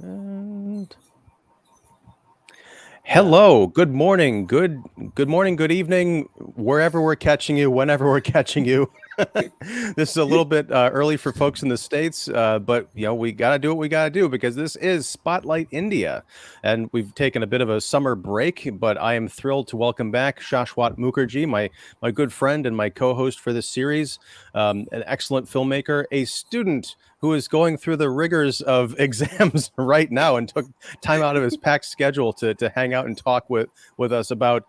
And hello, good morning, good morning, good evening, wherever we're catching you, whenever we're catching you. This is a little bit early for folks in the States, but we got to do what we got to do because this is Spotlight India, and we've taken a bit of a summer break. But I am thrilled to welcome back Shashwat Mukherjee, my good friend and my co-host for this series, an excellent filmmaker, a student who is going through the rigors of exams right now, and took time out of his packed schedule to hang out and talk with us about.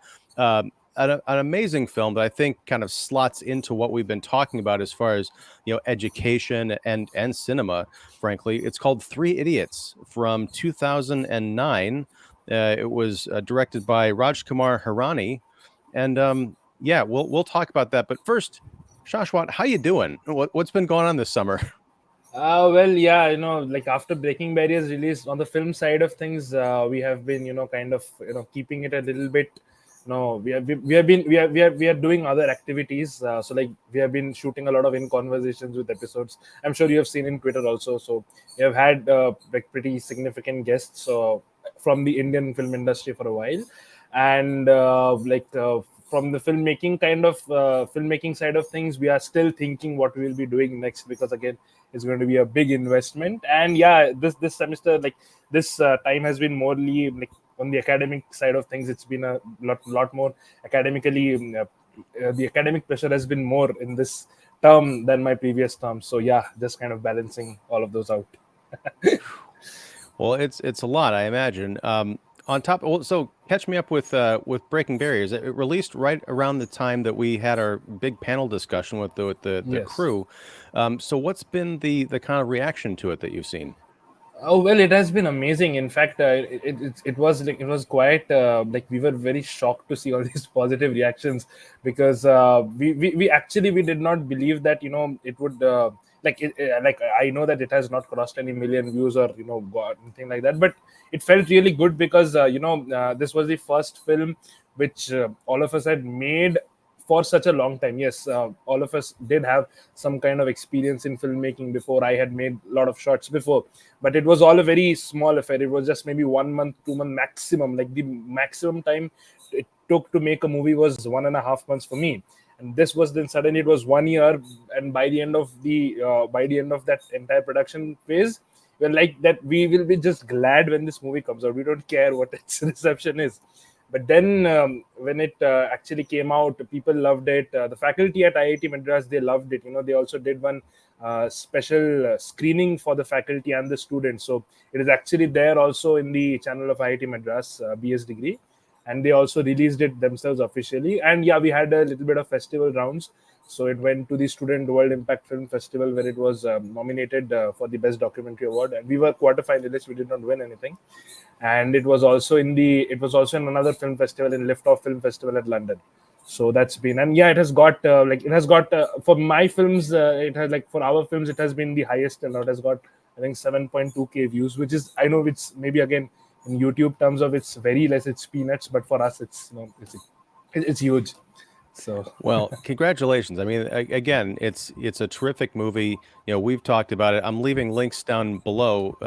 An amazing film that I think kind of slots into what we've been talking about as far as education and cinema. Frankly, it's called Three Idiots from 2009. It was directed by Rajkumar Hirani, and yeah, we'll talk about that. But first, Shashwat, how you doing? What's been going on this summer? Well, yeah, like after Breaking Barriers released on the film side of things, we have been, kind of, keeping it a little bit. We have been we are doing other activities. So like we have been shooting a lot of in conversations with episodes. I'm sure you have seen in Twitter also. So we have had like pretty significant guests from the Indian film industry for a while, and from the filmmaking side of things, we are still thinking what we will be doing next, because again, it's going to be a big investment. And yeah, this semester, like this time has been morely like on the academic side of things. It's been a lot more academically. The academic pressure has been more in this term than my previous term. So yeah, just kind of balancing all of those out. Well, it's a lot, I imagine. On top, well, so catch me up with Breaking Barriers. It released right around the time that we had our big panel discussion with the Yes. crew. So what's been the kind of reaction to it that you've seen? Oh well, it has been amazing. In fact, it was quite like we were very shocked to see all these positive reactions, because we actually we did not believe that it would like I know that it has not crossed any million views or anything like that, but it felt really good because this was the first film which all of us had made for such a long time. Yes, all of us did have some kind of experience in filmmaking before. I had made a lot of shots before, but it was all a very small affair. It was just maybe 1 month, 2 month maximum. Like the maximum time it took to make a movie was 1.5 months for me. And this was then suddenly it was 1 year, and by the end of that entire production phase, we're like that we will be just glad when this movie comes out. We don't care what its reception is. But then when it actually came out, people loved it. The faculty at IIT Madras, they loved it. They also did one special screening for the faculty and the students. So it is actually there also in the channel of IIT Madras BS degree, and they also released it themselves officially. And yeah, we had a little bit of festival rounds. So it went to the Student World Impact Film Festival, where it was nominated for the Best Documentary Award, and we were quarterfinalists. We did not win anything, and it was also in another film festival, in Liftoff Film Festival at London. So that's been, and yeah, it has got for my films, it has, like, for our films, it has been the highest, and it has got, I think, 7.2K views, which is, I know it's maybe again in YouTube terms of it's very less, it's peanuts, but for us it's it's huge. So Well, congratulations. I mean, again, it's a terrific movie. We've talked about it. I'm leaving links down below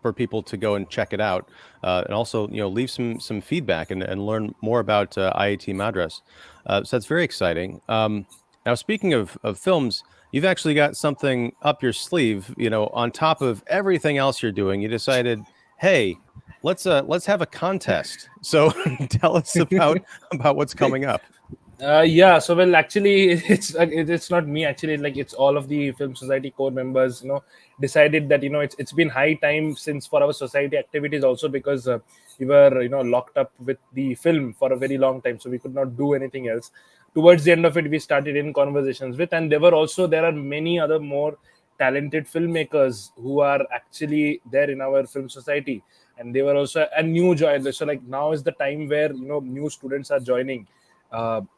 for people to go and check it out, and also leave some feedback and learn more about IIT Madras. So that's very exciting. Now, speaking of films, you've actually got something up your sleeve. On top of everything else you're doing, you decided, hey, let's have a contest. So tell us about what's coming up. yeah, so well, actually, it's not me actually. Like, it's all of the Film Society core members. Decided that it's been high time since for our society activities also, because we were locked up with the film for a very long time, so we could not do anything else. Towards the end of it, we started in conversations with, and there are many other more talented filmmakers who are actually there in our film society, and they were also a new joiners. So like now is the time where new students are joining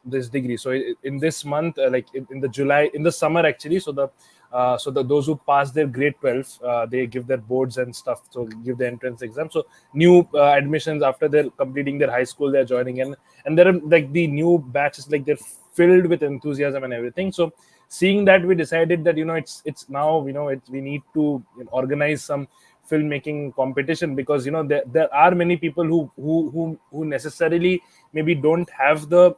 this degree. So in this month, like in the July, in the summer actually, so the those who pass their grade 12, they give their boards and stuff, so give the entrance exam. So new admissions after they're completing their high school, they're joining in, and there are like the new batches, like they're filled with enthusiasm and everything. So seeing that, we decided that it's now we need to organize some filmmaking competition, because there are many people who necessarily maybe don't have the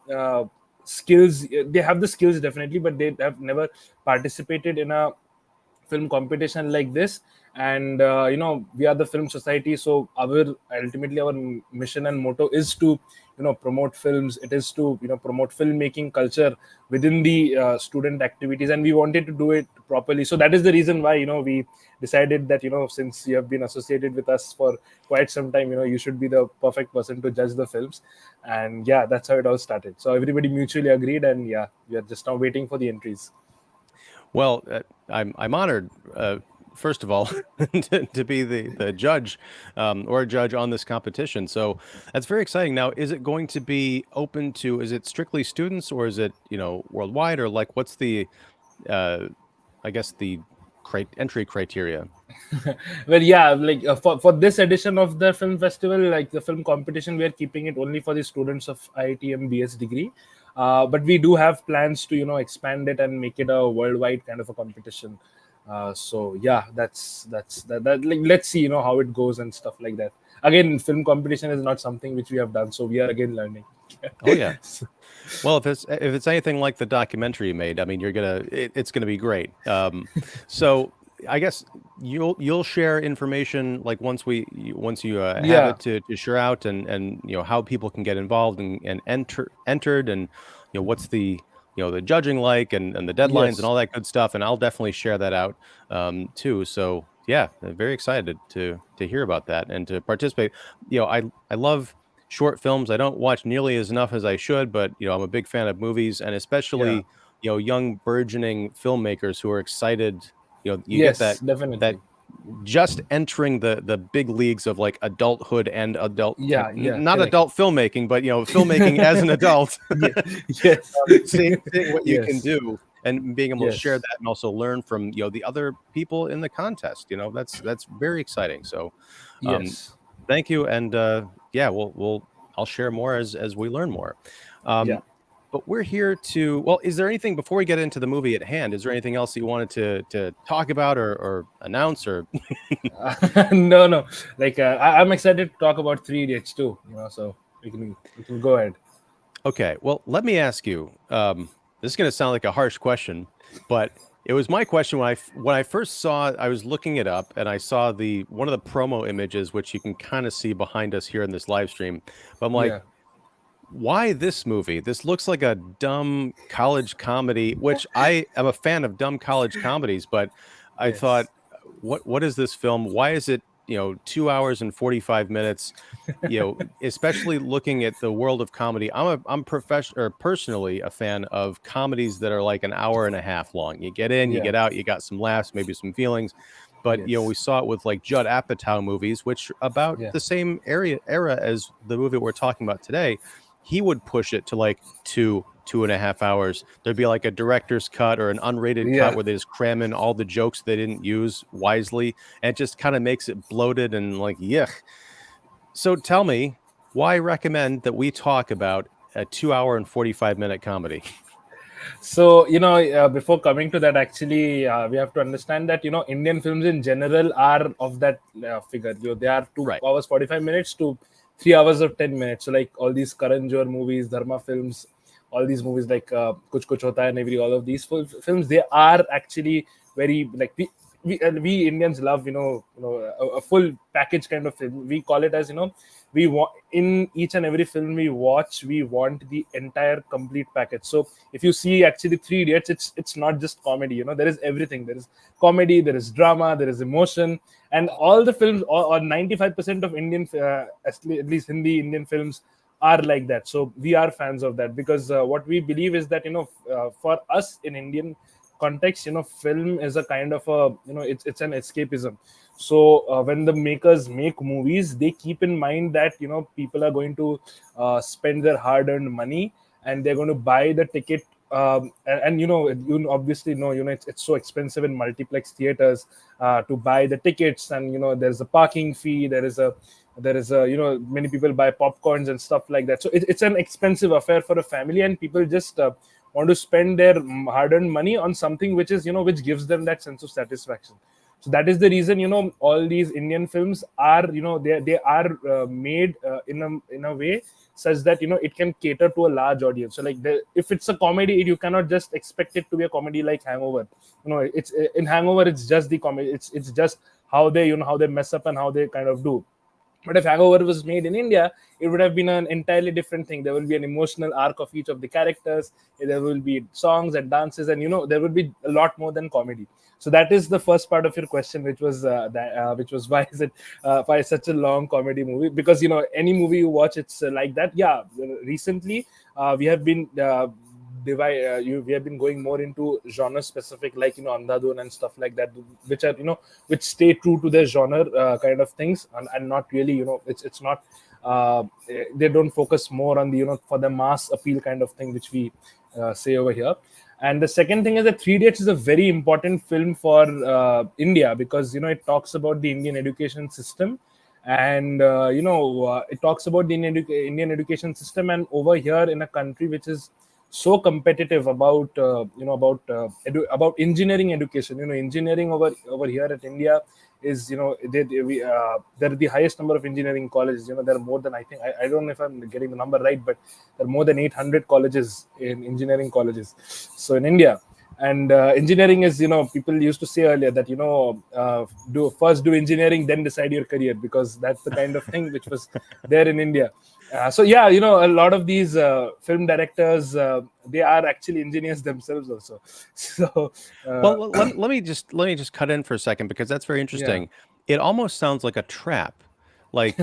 skills. They have the skills definitely, but they have never participated in a film competition like this. And we are the film society, so ultimately our mission and motto is to promote films. It is to promote filmmaking culture within the student activities, and we wanted to do it properly. So that is the reason why we decided that since you have been associated with us for quite some time, you should be the perfect person to judge the films. And yeah, that's how it all started. So everybody mutually agreed, and yeah, we are just now waiting for the entries. Well, I'm honored, first of all, to be the judge, or a judge on this competition. So that's very exciting. Now, is it going to be open to? Is it strictly students, or is it worldwide, or like what's the, uh, I guess the entry criteria? Well, yeah, like for this edition of the film festival, like the film competition, we are keeping it only for the students of IIT BS degree. But we do have plans to expand it and make it a worldwide kind of a competition. So yeah, that like, let's see how it goes and stuff like that. Again, film competition is not something which we have done, so we are again learning. Oh yeah. Well, if it's anything like the documentary you made, I mean, it's gonna be great. So I guess you'll share information like once you have Yeah, it to share out, and how people can get involved and entered, and what's the the judging like, and the deadlines and yes, all that good stuff, and I'll definitely share that out too. So yeah, very excited to hear about that and to participate. I love short films. I don't watch nearly as enough as I should, but I'm a big fan of movies, and yeah, especially young burgeoning filmmakers who are excited. You get yes, that definitely. just entering the big leagues of like adulthood and adult, like Yeah, yeah, not correct. adult filmmaking, but filmmaking as an adult. Yeah, yes, Seeing what you can yes, do and being able to share yes, that, and also learn from the other people in the contest. That's very exciting. So um, yes, thank you, and yeah, I'll share more as we learn more. yeah. Um, but we're here to. Well, is there anything before we get into the movie at hand? Is there anything else you wanted to talk about, or announce, or? No, no. Like I'm excited to talk about Three Idiots too. So we can go ahead. Okay, well, let me ask you. This is going to sound like a harsh question, but it was my question when I first saw it. I was looking it up, and I saw the one of the promo images, which you can kind of see behind us here in this live stream. But I'm like, Yeah, why this movie? This looks like a dumb college comedy, which I am a fan of dumb college comedies, but I thought, yes, what is this film? Why is it, 2 hours and 45 minutes? Especially looking at the world of comedy. I'm personally a fan of comedies that are like an hour and a half long. You get in, you yeah, get out, you got some laughs, maybe some feelings. But we yes, saw it with like Judd Apatow movies, which about yeah, the same era as the movie we're talking about today. He would push it to like 2.5 hours. There'd be like a director's cut or an unrated cut yeah. where they just cram in all the jokes they didn't use wisely, and it just kind of makes it bloated and like yuck. So tell me, why recommend that we talk about a 2 hour and 45 minute comedy? So before coming to that, actually, we have to understand that Indian films in general are of that figure. They are two Right. hours 45 minutes to 3 hours of 10 minutes. So like all these Karan Johar movies, Dharma films, all these movies like Kuch Kuch Hota Hai and every all of these films, they are actually very like we Indians love a full package kind of film. We call it as we want in each and every film we watch, we want the entire complete package. So if you see actually Three Idiots, it's not just comedy. There is everything. There is comedy, there is drama, there is emotion, and all the films, or 95% of Indian, at least Hindi Indian films, are like that. So we are fans of that, because what we believe is that for us in Indian context, film is a kind of a it's an escapism. So when the makers make movies, they keep in mind that people are going to spend their hard earned money, and they're going to buy the ticket. And you obviously know it's so expensive in multiplex theaters to buy the tickets, and there's a parking fee, there is a many people buy popcorns and stuff like that. So it's an expensive affair for a family, and people just want to spend their hard-earned money on something which is which gives them that sense of satisfaction. So that is the reason, all these Indian films are, they are made in a way such that, it can cater to a large audience. So like if it's a comedy, you cannot just expect it to be a comedy like Hangover. It's in Hangover, it's just the comedy, it's just how they, how they mess up and how they kind of do. But if Hangover was made in India, it would have been an entirely different thing. There will be an emotional arc of each of the characters. There will be songs and dances, and there will be a lot more than comedy. So that is the first part of your question, which was why is it why such a long comedy movie? Because any movie you watch, it's like that. Yeah, recently we have been. We have been going more into genre specific, like Andhadhun and stuff like that, which are which stay true to their genre kind of things, and not really it's not they don't focus more on the for the mass appeal kind of thing, which we say over here. And the second thing is that Three Idiots is a very important film for India, because it talks about the Indian education system, and it talks about the Indian education system. And over here, in a country which is so competitive about about engineering education, engineering over here at India is they're the highest number of engineering colleges. There are more than, I don't know if I'm getting the number right, but there are more than 800 colleges in engineering colleges so in India. And engineering is, people used to say earlier that do engineering, then decide your career, because that's the kind of thing which was there in India. So yeah, a lot of these film directors, they are actually engineers themselves also. So well, let me just cut in for a second, because that's very interesting. It almost sounds like a trap. Like,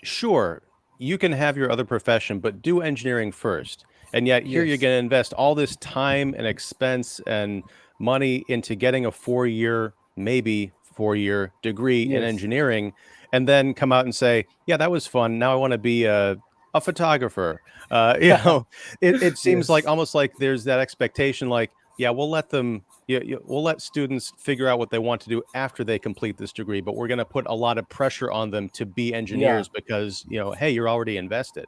sure, you can have your other profession, but do engineering first. And yet here you're yes, going to invest all this time and expense and money into getting a 4-year, maybe 4-year degree in yes, engineering, and then come out and say, yeah, that was fun. Now I want to be a photographer. It seems like yes. almost like there's that expectation, like, yeah, we'll let them, we'll let students figure out what they want to do after they complete this degree, but we're going to put a lot of pressure on them to be Yeah. engineers because, hey, you're already invested.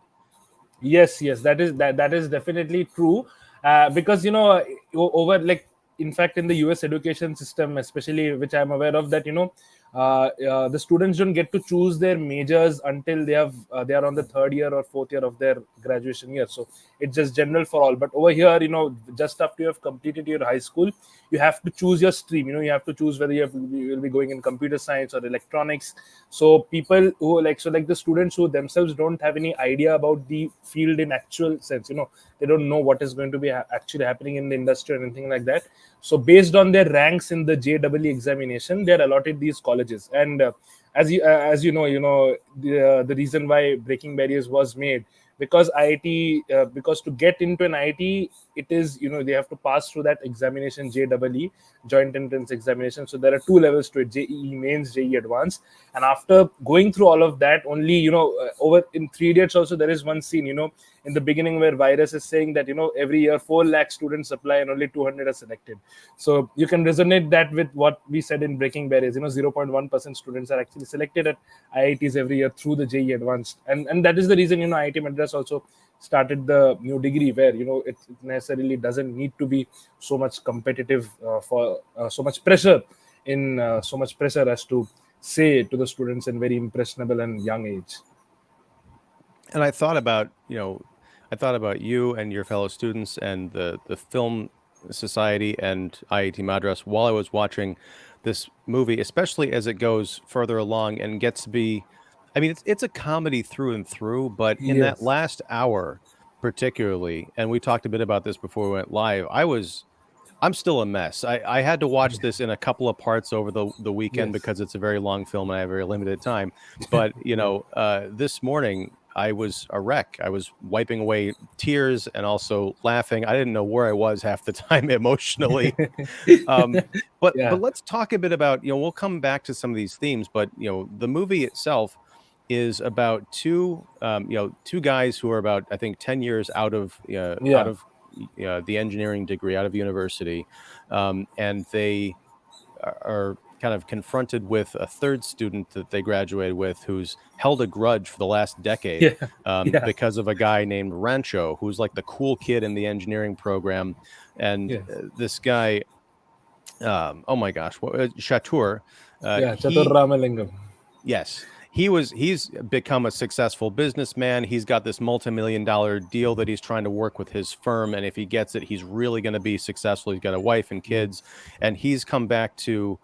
Yes, that is definitely true. Because over, like, in fact, in the US education system, especially, which I'm aware of, that the students don't get to choose their majors until they are on the third year or fourth year of their graduation year. So it's just general for all. But over here, just after you have completed your high school, you have to choose your stream. You have to choose whether you will be going in computer science or electronics. So people who, like the students who themselves don't have any idea about the field in actual sense, they don't know what is going to be actually happening in the industry or anything like that. So based on their ranks in the JEE examination, they're allotted these colleges. And the reason why breaking barriers was made, because IIT, because to get into an IIT, it is, they have to pass through that examination, JEE, joint entrance examination. So there are two levels to it: JEE mains, JEE advanced. And after going through all of that, only, over in Three Idiots also, there is one scene, in the beginning, where Virus is saying that every year 4 lakh students apply and only 200 are selected. So you can resonate that with what we said in breaking barriers. 0.1% students are actually selected at IITs every year through the JEE advanced. And that is the reason, IIT Madras also started the new degree, where it necessarily doesn't need to be so much competitive, for so much pressure, in so much pressure as to say to the students in very impressionable and young age. And I thought about you and your fellow students and the film society and IIT Madras while I was watching this movie, especially as it goes further along and gets to be, I mean, it's a comedy through and through, but in that Yes. last hour particularly, and we talked a bit about this before we went live, I'm still a mess. I had to watch this in a couple of parts over the weekend Yes. because it's a very long film and I have very limited time. But Yeah. this morning I was a wreck. I was wiping away tears and also laughing. I didn't know where I was half the time emotionally. Um, but Yeah. let's talk a bit about, we'll come back to some of these themes, but the movie itself is about two guys who are about, I think, 10 years out Yeah. of the engineering degree, out of university, and they are kind of confronted with a third student that they graduated with who's held a grudge for the last decade, Yeah. Yeah. because of a guy named Rancho, who's like the cool kid in the engineering program. And Yes. this guy Oh my gosh, what Chatur. Yeah, Chatur He Ramalingam. Yes. He's become a successful businessman. He's got this multi-million-dollar deal that he's trying to work with his firm, and if he gets it, he's really going to be successful. He's got a wife and kids, Yes. and he's come back to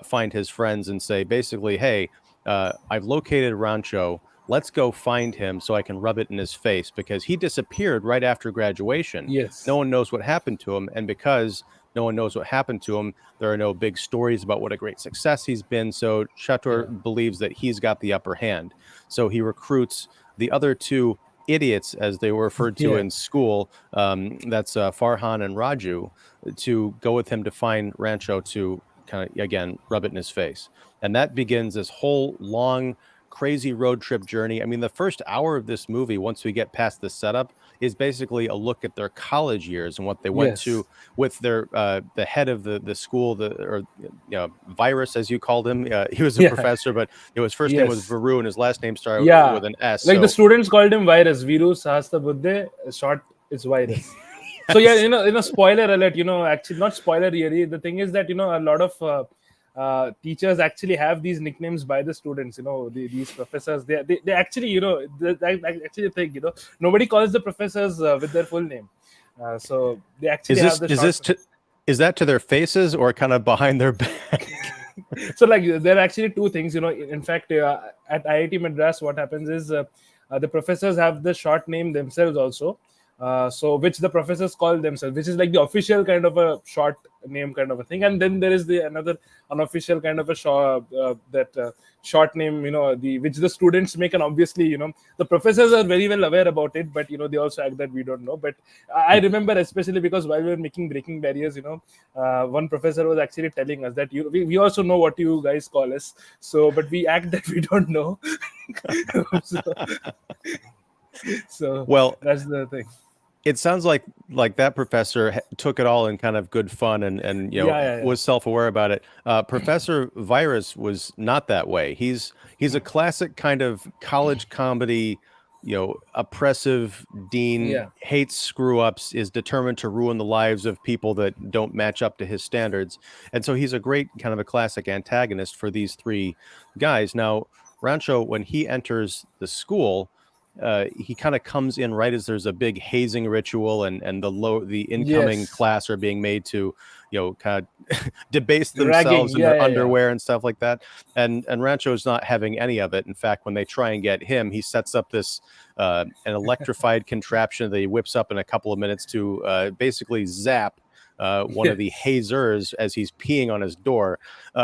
find his friends and say basically, "Hey, I've located Rancho. Let's go find him so I can rub it in his face because he disappeared right after graduation. No Yes. one knows what happened to him, and because no one knows what happened to him, there are no big stories about what a great success he's been. So Yeah. Chatur believes that he's got the upper hand. So he recruits the other two idiots, as they were referred to Yeah. in school, that's Farhan and Raju, to go with him to find Rancho to kind of, again, rub it in his face. And that begins this whole long, crazy road trip journey. I mean, the first hour of this movie, once we get past the setup, is basically a look at their college years and what they went Yes. to with their the head of the school, Virus, as you called him. He was a Yeah. professor, but his first name was Yes. Varu and his last name started Yeah. with an S. Like the So students called him Virus. Viru Sahastra Buddhe. Short is Virus. So yeah, yes, spoiler alert. Actually, not spoiler really. The thing is that a lot of teachers actually have these nicknames by the students. These professors. They actually I actually think nobody calls the professors with their full name. So they actually is have this the is short. this to, is that to their faces or kind of behind their back? So like there are actually two things. In fact, at IIT Madras, what happens is the professors have the short name themselves also. So which the professors call themselves, which is like the official kind of a short name kind of a thing, and then there is the another unofficial kind of a short name, the which the students make, and obviously the professors are very well aware about it, but they also act that we don't know. But I remember especially because while we were making Breaking Barriers, one professor was actually telling us that we also know what you guys call us, so but we act that we don't know. so, so Well, that's the thing. it sounds like that professor took it all in kind of good fun and Yeah, yeah, yeah. was self-aware about it. Professor Virus was not that way. He's a classic kind of college comedy, oppressive dean, Yeah. hates screw ups, is determined to ruin the lives of people that don't match up to his standards, and so he's a great kind of a classic antagonist for these three guys. Now Rancho, when he enters the school, he kind of comes in right as there's a big hazing ritual, and the incoming Yes. class are being made to kind of debase themselves Ragging. in Yeah, their yeah, yeah. underwear and stuff like that, and Rancho's not having any of it. In fact, when they try and get him, he sets up this an electrified contraption that he whips up in a couple of minutes to basically zap one of the Yes. hazers as he's peeing on his door,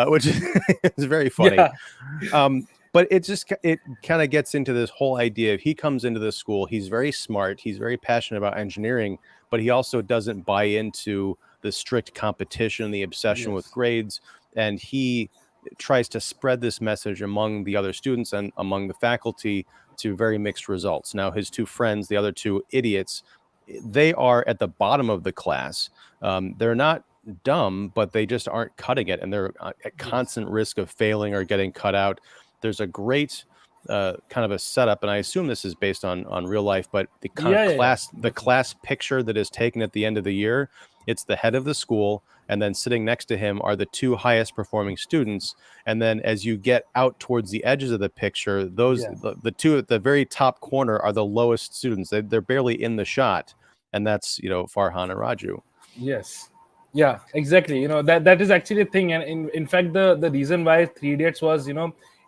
which is very funny. Yeah. But it kind of gets into this whole idea of he comes into the school, he's very smart, he's very passionate about engineering, but he also doesn't buy into the strict competition, the obsession with Yes. grades, and he tries to spread this message among the other students and among the faculty to very mixed results. Now his two friends, the other two idiots, they are at the bottom of the class. They're not dumb, but they just aren't cutting it, and they're at Yes. constant risk of failing or getting cut out. There's a great kind of a setup, and I assume this is based on real life, but the kind of Yeah, yeah, yeah. the class picture that is taken at the end of the year, it's the head of the school, and then sitting next to him are the two highest performing students. And then as you get out towards the edges of the picture, Yeah. the two at the very top corner are the lowest students. They're barely in the shot, and that's Farhan and Raju. Yes. Yeah, exactly. That is actually a thing. And in fact, the reason why Three Idiots was,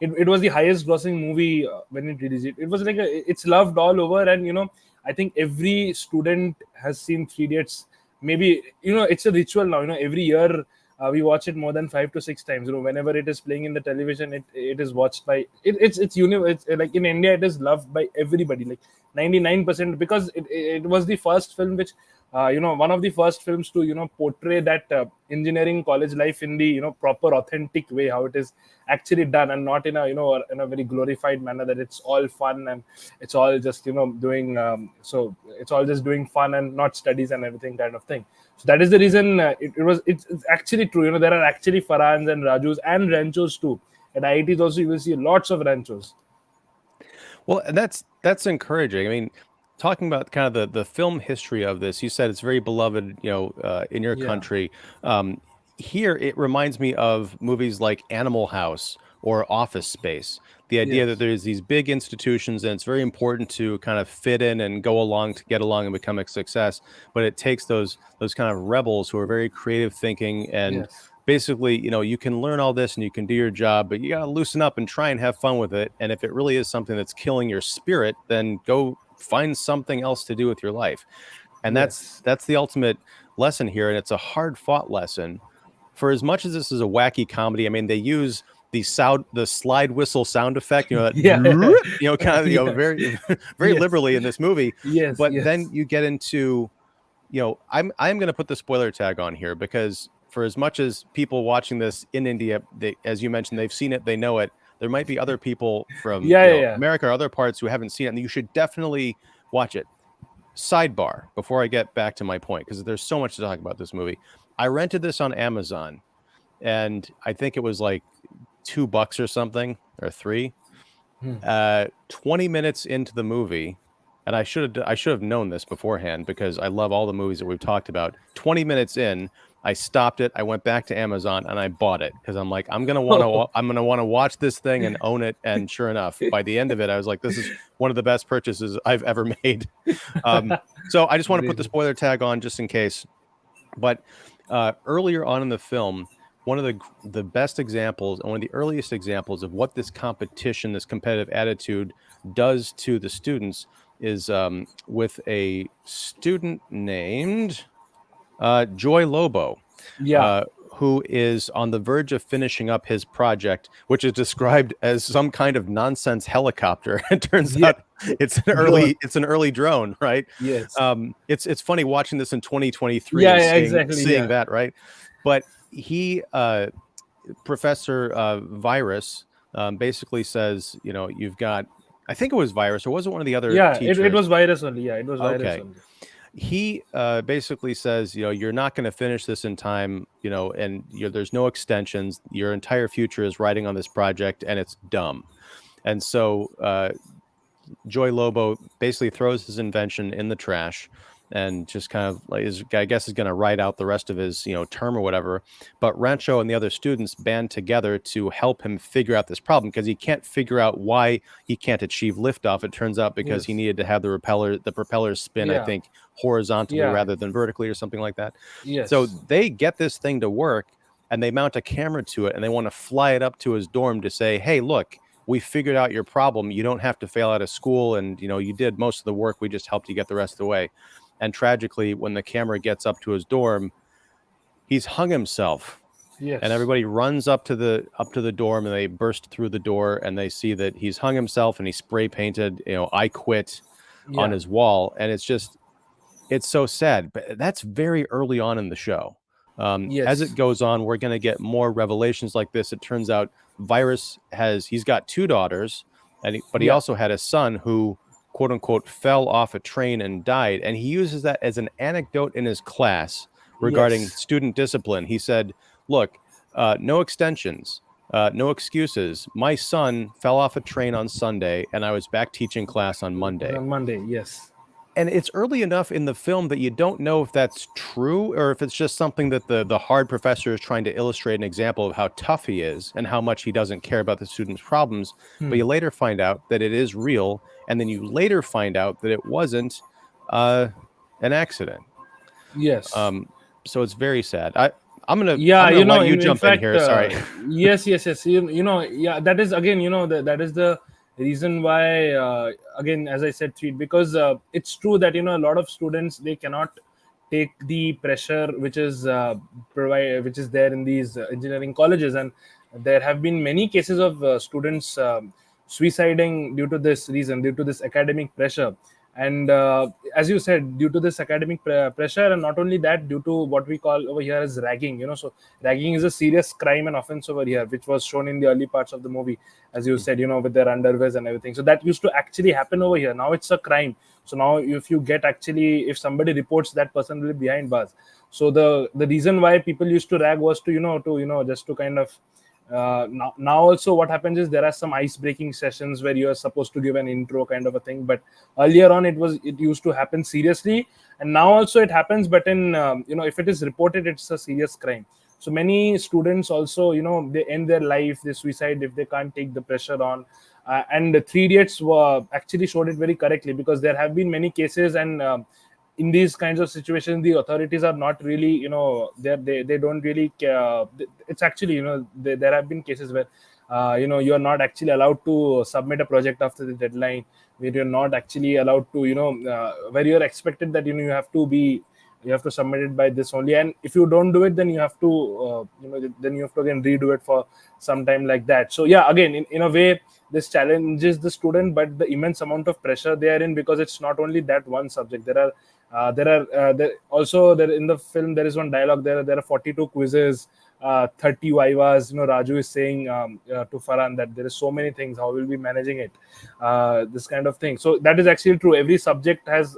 it was the highest grossing movie when it released. It was like it's loved all over. And, I think every student has seen Three Idiots. Maybe, it's a ritual now. Every year we watch it more than 5 to 6 times. Whenever it is playing in the television, it is watched by, it's like in India, it is loved by everybody. Like 99%, because it was the first film which one of the first films to portray that engineering college life in the proper authentic way, how it is actually done, and not in a very glorified manner, that it's all fun and it's all just doing so it's all just doing fun and not studies and everything kind of thing. So that is the reason it's actually true. There are actually Farhans and Rajus and Ranchos too. At IITs also you will see lots of Ranchos. Well, that's encouraging. I mean, talking about kind of the film history of this, you said it's very beloved, in your Yeah. country. Um, here it reminds me of movies like Animal House or Office Space. The idea that Yes. there's these big institutions and it's very important to kind of fit in and go along to get along and become a success, but it takes those kind of rebels who are very creative thinking and Yes. basically, you can learn all this and you can do your job, but you got to loosen up and try and have fun with it. And if it really is something that's killing your spirit, then go find something else to do with your life. And that's Yes. that's the ultimate lesson here, and it's a hard fought lesson. For as much as this is a wacky comedy, I mean, they use the slide whistle sound effect, that Yeah. kind of, Yeah. very very Yes. liberally in this movie. Yes. But then Yes. you get into, I'm going to put the spoiler tag on here because for as much as people watching this in India, as you mentioned, they've seen it, they know it. There might be other people from Yeah. Yeah. Yeah. America or other parts who haven't seen it, and you should definitely watch it. Sidebar before I get back to my point, because there's so much to talk about this movie. I rented this on Amazon, and I think it was like $2 or something, or three. 20 minutes into the movie, and I should have known this beforehand because I love all the movies that we've talked about. 20 minutes in, I stopped it. I went back to Amazon and I bought it because I'm like, I'm gonna want to watch this thing and own it. And sure enough, by the end of it, I was like, this is one of the best purchases I've ever made. So I just want to put the spoiler tag on just in case. But earlier on in the film, one of the best examples and one of the earliest examples of what this competition, this competitive attitude does to the students is with a student named Joy Lobo, Yeah. who is on the verge of finishing up his project, which is described as some kind of nonsense helicopter. It turns Yeah. out it's an early drone, right? Yes. It's funny watching this in 2023 Yeah. and Yeah. Exactly. seeing Yeah. that, right? But he, Professor Virus, basically says, you've got, I think it was Virus, or was it one of the other Yeah. It teachers? was virus only. Yeah. It was virus Okay. only. He basically says, you're not going to finish this in time, and there's no extensions. Your entire future is riding on this project, and it's dumb. And so Joy Lobo basically throws his invention in the trash and just kind of like is going to write out the rest of his term or whatever. But Rancho and the other students band together to help him figure out this problem because he can't figure out why he can't achieve liftoff. It turns out because he Yes. needed to have the propellers spin, I Yeah. think, horizontally Yeah. rather than vertically or something like that. So Yes. they get this thing to work and they mount a camera to it and they want to fly it up to his dorm to say, hey, look, we figured out your problem. You don't have to fail out of school. And, you did most of the work. We just helped you get the rest of the way. And tragically, when the camera gets up to his dorm, he's hung himself. Yes. And everybody runs up to the dorm and they burst through the door and they see that he's hung himself and he spray painted, I quit on his wall. And it's so sad. But that's very early on in the show. Yes. As it goes on, we're going to get more revelations like this. It turns out Virus he's got 2 daughters, but he also had a son who, quote unquote, fell off a train and died. And he uses that as an anecdote in his class regarding student discipline. He said, look, no extensions, no excuses. My son fell off a train on Sunday and I was back teaching class on Monday. On Monday, yes. And it's early enough in the film that you don't know if that's true or if it's just something that the hard professor is trying to illustrate an example of how tough he is and how much he doesn't care about the students' problems. But you later find out that it is real. And then you later find out that it wasn't an accident. Yes. So it's very sad. I'm gonna let you jump in here. Sorry. Yes. Yeah, that is again, that is the reason why, again, as I said, because it's true that a lot of students, they cannot take the pressure which is which is there in these engineering colleges, and there have been many cases of students suiciding due to this reason, due to this academic pressure. And as you said, due to this academic pressure, and not only that, due to what we call over here as ragging. So ragging is a serious crime and offense over here, which was shown in the early parts of the movie, as you said, with their underwears and everything. So that used to actually happen over here. Now it's a crime. So now if somebody reports, that person will be behind bars. So the reason why people used to rag was to just to kind of now also what happens is there are some ice breaking sessions where you are supposed to give an intro kind of a thing, but earlier on it used to happen seriously, and now also it happens, but in if it is reported, it's a serious crime. So many students also, they end their life, they suicide if they can't take the pressure on. And the Three Idiots were actually showed it very correctly, because there have been many cases, and in these kinds of situations the authorities are not really, they don't really care. It's actually, there have been cases where you are not actually allowed to submit a project after the deadline, where you're not actually allowed to, where you're expected that, you have to submit it by this only, and if you don't do it, then you have to, then you have to again redo it for some time, like that. So yeah, again, in a way, this challenges the student, but the immense amount of pressure they are in, because it's not only that one subject. There also, there in the film there is one dialogue, there are 42 quizzes, 30 vivas. Raju is saying, to Farhan, that there is so many things, how will we be managing it, this kind of thing. So that is actually true. Every subject has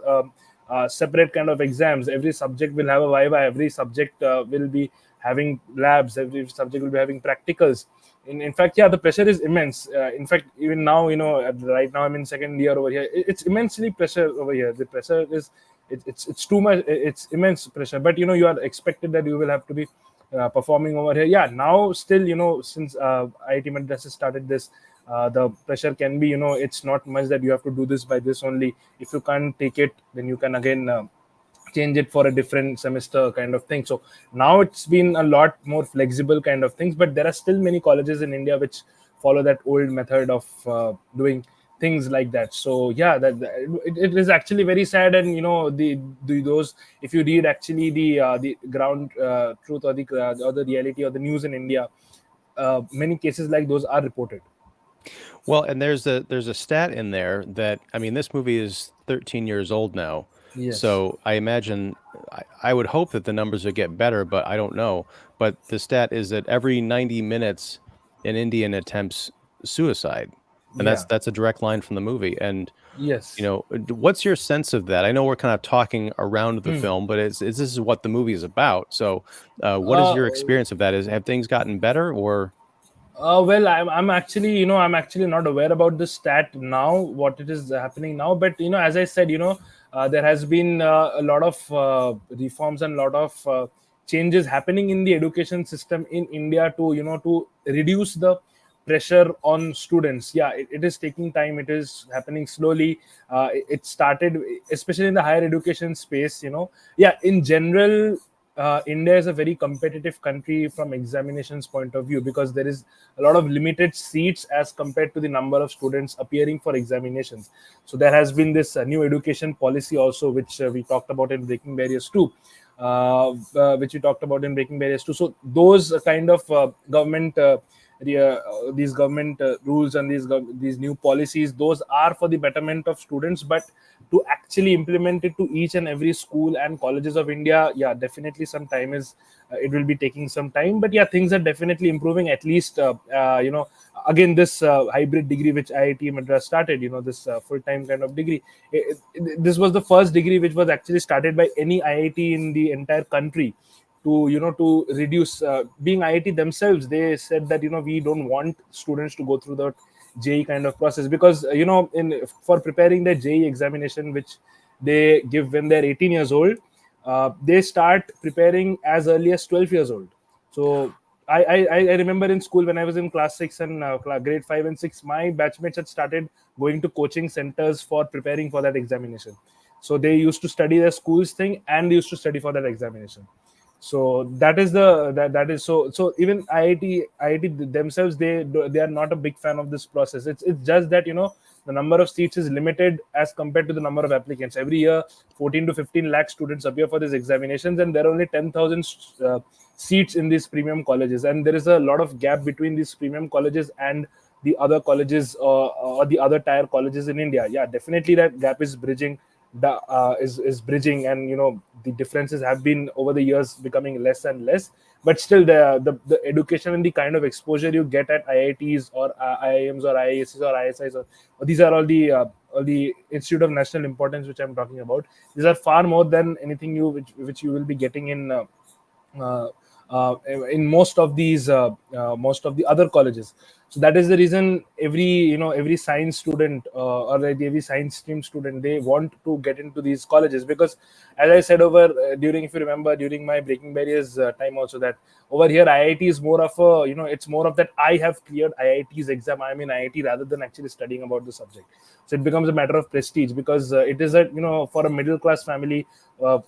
separate kind of exams. Every subject will have a viva, every subject will be having labs, every subject will be having practicals. In fact, yeah, the pressure is immense. In fact, even now, right now I'm in second year over here. It's immensely pressure over here. The pressure is, it's too much. It's immense pressure. But you are expected that you will have to be performing over here. Yeah, now still, since IIT Madras has started this, the pressure can be, it's not much that you have to do this by this only. If you can't take it, then you can again change it for a different semester kind of thing. So now it's been a lot more flexible kind of things, but there are still many colleges in India which follow that old method of doing things like that. So yeah, it is actually very sad. And those, if you read actually the ground truth, or the reality or the news in India, many cases like those are reported. Well, and there's a stat in there that, I mean, this movie is 13 years old now. Yes. So I imagine, I would hope that the numbers would get better, but I don't know. But the stat is that every 90 minutes an Indian attempts suicide. And that's Yeah. that's a direct line from the movie. And Yes. what's your sense of that? I know we're kind of talking around the Hmm. film, but this is what the movie is about. So, what is Uh, your experience of that? Have things gotten better, or? well, I'm actually, I'm actually not aware about the stat now, what it is happening now. But as I said, there has been a lot of reforms and a lot of changes happening in the education system in India to, to reduce the pressure on students. Yeah, it is taking time. It is happening slowly. It started, especially in the higher education space. Yeah, in general, India is a very competitive country from examinations point of view, because there is a lot of limited seats as compared to the number of students appearing for examinations. So there has been this new education policy also, which we talked about in Breaking Barriers 2. Which we talked about in Breaking Barriers 2. So those kind of government these government rules and these new policies, those are for the betterment of students. But to actually implement it to each and every school and colleges of India, yeah, definitely some time is it will be taking some time. But yeah, things are definitely improving. At least again, this hybrid degree which IIT Madras started, this full-time kind of degree, this was the first degree which was actually started by any IIT in the entire country, to to reduce, being IIT themselves, they said that we don't want students to go through the JEE kind of process, because in for preparing the JEE examination, which they give when they're 18 years old, they start preparing as early as 12 years old. So I remember in school, when I was in class 6 and grade 5 and 6, my batchmates had started going to coaching centers for preparing for that examination. So they used to study their school's thing, and they used to study for that examination. So that is that is so even IIT themselves, they are not a big fan of this process. It's just that the number of seats is limited as compared to the number of applicants. Every year 14 to 15 lakh students appear for these examinations, and there are only 10,000 seats in these premium colleges, and there is a lot of gap between these premium colleges and the other colleges, or the other tier colleges in India. Yeah, definitely that gap is bridging, is bridging, and the differences have been over the years becoming less and less. But still, the education and the kind of exposure you get at IITs or IIMs or IISs or ISIs, or these are all the Institute of National Importance which I'm talking about. These are far more than anything which you will be getting uh, in most of these most of the other colleges. So that is the reason every science student, or like every science stream student, they want to get into these colleges, because as I said over during, if you remember, during my breaking barriers time also, that over here IIT is more of a, it's more of that I have cleared IIT's exam, I'm in IIT, rather than actually studying about the subject. So it becomes a matter of prestige, because it is a, for a middle class family,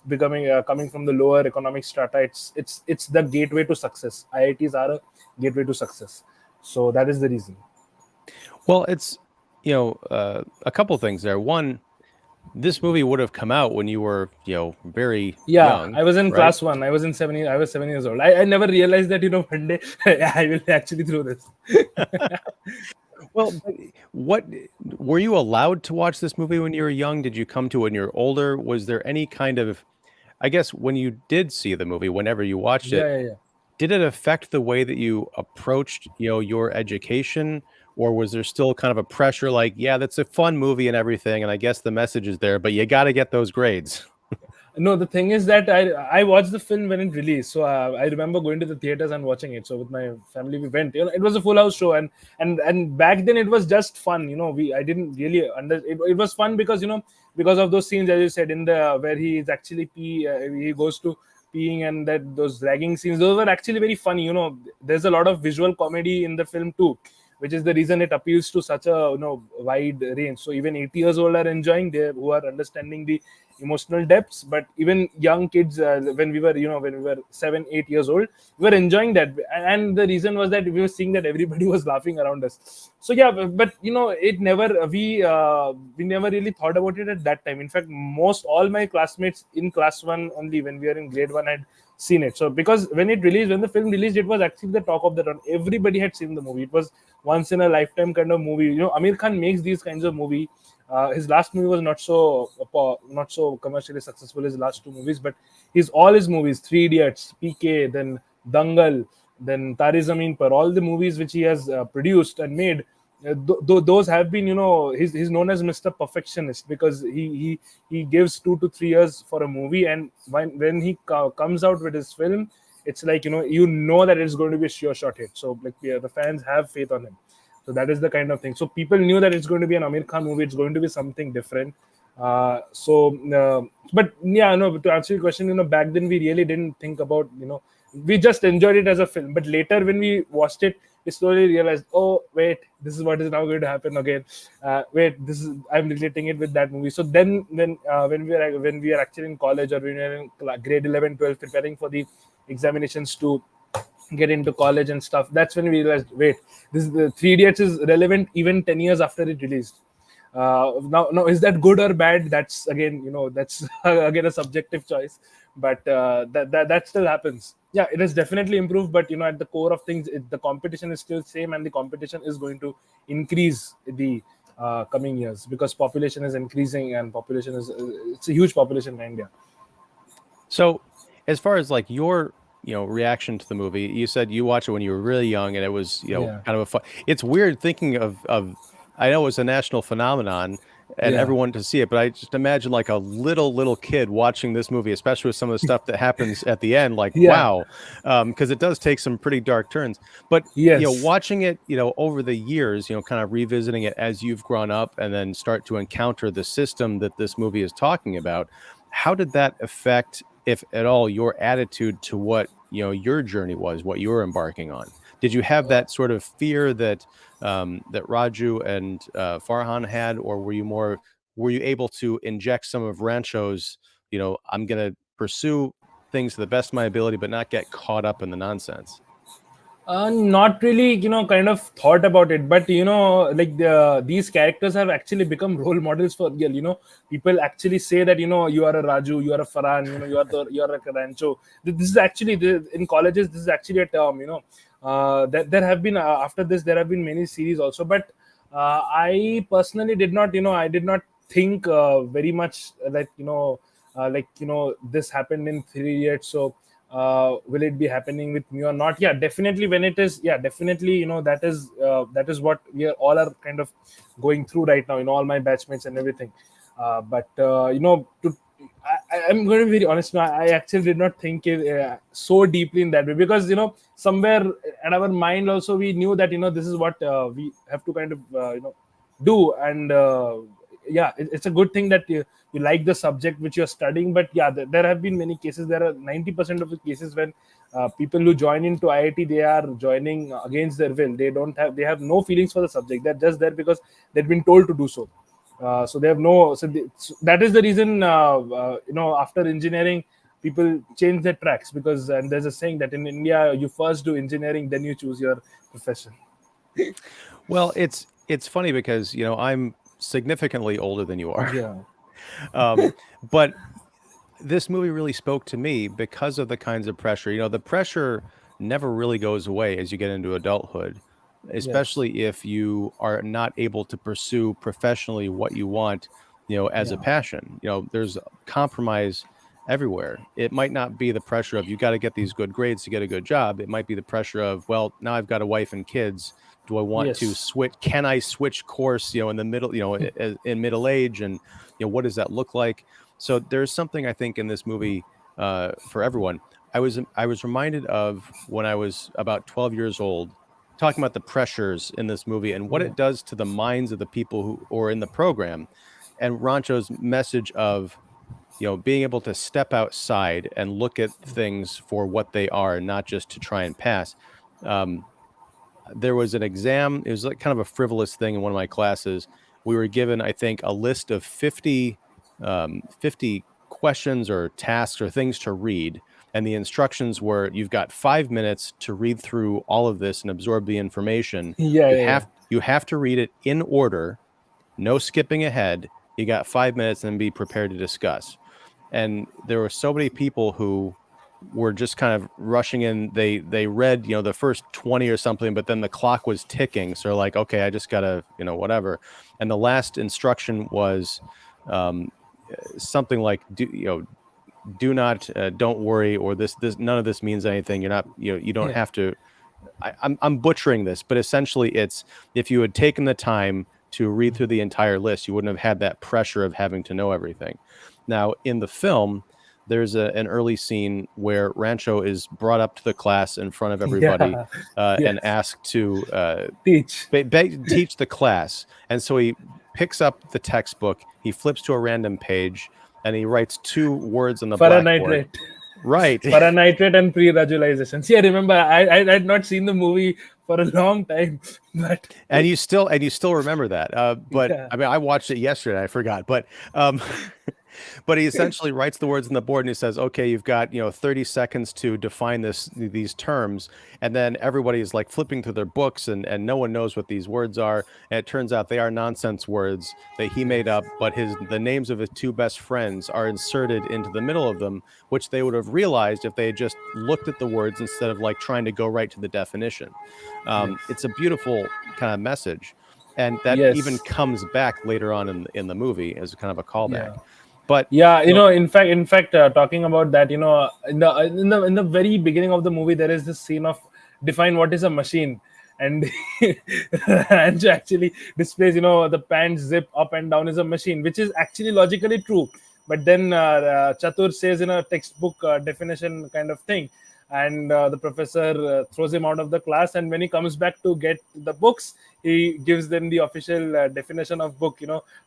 becoming coming from the lower economic strata, it's the gateway to success. IITs are a gateway to success. So that is the reason. Well, it's a couple things there. One, this movie would have come out when you were very Yeah, young, I was in right? class one. I was in 7 years. I was 7 years old. I never realized that one day I will actually throw this. Well, but what were you allowed to watch this movie when you were young? Did you come to it when you're older? Was there any kind of, I guess, when you did see the movie, whenever you watched Yeah, it, yeah, yeah. did it affect the way that you approached, your education, or was there still kind of a pressure like, yeah, that's a fun movie and everything, and I guess the message is there, but you got to get those grades? No, the thing is that I watched the film when it released. So I remember going to the theaters and watching it. So with my family we went. It was a full house show, and back then it was just fun. We I didn't really it was fun because because of those scenes, as you said, in the where he is actually he goes to peeing, and that those dragging scenes, those were actually very funny. There's a lot of visual comedy in the film too, which is the reason it appeals to such a wide range. So even 80 years old are enjoying, they who are understanding the emotional depths, but even young kids, when we were 7-8 years old, we were enjoying that. And the reason was that we were seeing that everybody was laughing around us. So yeah, but it never we never really thought about it at that time. In fact, most all my classmates in class 1, only when we were in grade 1, had seen it. So because when the film released, it was actually the talk of the town. Everybody had seen the movie. It was once in a lifetime kind of movie. Amir Khan makes these kinds of movie. His last movie was not so commercially successful, his last two movies, but all his movies, Three Idiots, PK, then Dangal, then Tare Zameen Par, all the movies which he has produced and made, those have been, he's known as Mr. Perfectionist, because he gives 2 to 3 years for a movie, and when he comes out with his film, it's like that it's going to be a sure shot hit. So like, yeah, the fans have faith on him. So that is the kind of thing. So people knew that it's going to be an Amir Khan movie. It's going to be something different. But yeah, no. To answer your question, back then we really didn't think about, we just enjoyed it as a film. But later when we watched it, we slowly realized, oh wait, this is what is now going to happen again. Wait, this is I'm relating it with that movie. So then when we are actually in college, or when we are in grade 11, 12, preparing for the examinations to get into college and stuff, that's when we realized, wait, this is the Three Idiots is relevant even 10 years after it released. Now is that good or bad? That's again, that's again a subjective choice, but that still happens. Yeah, it has definitely improved, but at the core of things, the competition is still same, and the competition is going to increase the coming years, because population is increasing, and population is it's a huge population in India. So, as far as like your, reaction to the movie, you said you watched it when you were really young, and it was, Yeah, kind of a fun. It's weird thinking of. I know it's a national phenomenon and yeah, everyone to see it, but I just imagine like a little kid watching this movie, especially with some of the stuff that happens at the end. Like, yeah, wow, because it does take some pretty dark turns. But yes. watching it, over the years, kind of revisiting it as you've grown up, and then start to encounter the system that this movie is talking about. How did that affect, if at all, your attitude to what your journey was, what you were embarking on? Did you have that sort of fear that that Raju and Farhan had, or were you able to inject some of Rancho's, I'm going to pursue things to the best of my ability, but not get caught up in the nonsense? Not really, kind of thought about it, but like these characters have actually become role models for real. People actually say that you are a Raju, you are a Farhan, you are a Rancho. This is actually in colleges. This is actually a term. That there have been after this there have been many series also, but I personally did not, I did not think very much that this happened in Three Idiots. So will it be happening with me or not? Yeah, definitely. When it is, yeah, definitely, that is what we are all kind of going through right now, all my batchmates and everything. But I'm going to be very honest now. I actually did not think it so deeply in that way, because somewhere at our mind also we knew that this is what we have to kind of do. And yeah, it's a good thing that you like the subject which you're studying. But yeah, there have been many cases. There are 90% of the cases when people who join into IIT, they are joining against their will. They have no feelings for the subject. They're just there because they've been told to do so. So they have no. So that is the reason. After engineering, people change their tracks, because and there's a saying that in India you first do engineering, then you choose your profession. Well, it's funny because I'm significantly older than you are, Yeah. but this movie really spoke to me because of the kinds of pressure. The pressure never really goes away as you get into adulthood, Yes. especially if you are not able to pursue professionally what you want, as a Yeah. passion. There's compromise everywhere. It might not be the pressure of you got to get these good grades to get a good job. It might be the pressure of, well, now I've got a wife and kids. Do I want to Yes. switch? Can I switch course, in the middle, in middle age? And, what does that look like? So there's something I think in this movie for everyone. I was reminded of when I was about 12 years old, talking about the pressures in this movie and what Yeah. it does to the minds of the people who are in the program, and Rancho's message of being able to step outside and look at things for what they are, not just to try and pass. Um, there was an exam. It was like kind of a frivolous thing in one of my classes. We were given, I think, a list of 50 questions or tasks or things to read. And the instructions were, you've got 5 minutes to read through all of this and absorb the information. Yeah. You Yeah. Yeah. have to read it in order, no skipping ahead. You got 5 minutes and be prepared to discuss. And there were so many people who were just kind of rushing in. They read, the first 20 or something, but then the clock was ticking. So they're like, okay, I just gotta, whatever. And the last instruction was um, something like, do not, don't worry, or this, none of this means anything. You're not, you don't Yeah. have to. I'm butchering this, but essentially it's, if you had taken the time to read through the entire list, you wouldn't have had that pressure of having to know everything. Now, in the film, there's an early scene where Rancho is brought up to the class in front of everybody Yeah. and Yes. asked to Teach. teach the class. And so he picks up the textbook, he flips to a random page, and he writes two words on the blackboard. Paranitrate. Right. Paranitrate and pre-radicalization. See, I remember I had not seen the movie for a long time, but And you still remember that. But yeah. I mean, I watched it yesterday. I forgot. But um, but he essentially writes the words on the board and he says, "Okay, you've got 30 seconds to define these terms." And then everybody is like flipping through their books, and no one knows what these words are. And it turns out they are nonsense words that he made up. But the names of his two best friends are inserted into the middle of them, which they would have realized if they had just looked at the words instead of like trying to go right to the definition. It's a beautiful kind of message, and that even Yes. comes back later on in the movie as kind of a callback. Yeah. But Yeah, you know, in fact, talking about that, in the very beginning of the movie, there is this scene of define what is a machine, and Rancho actually displays, the pants zip up and down is a machine, which is actually logically true. But then Chatur says in a textbook definition kind of thing, and the professor throws him out of the class. And when he comes back to get the books, he gives them the official definition of book,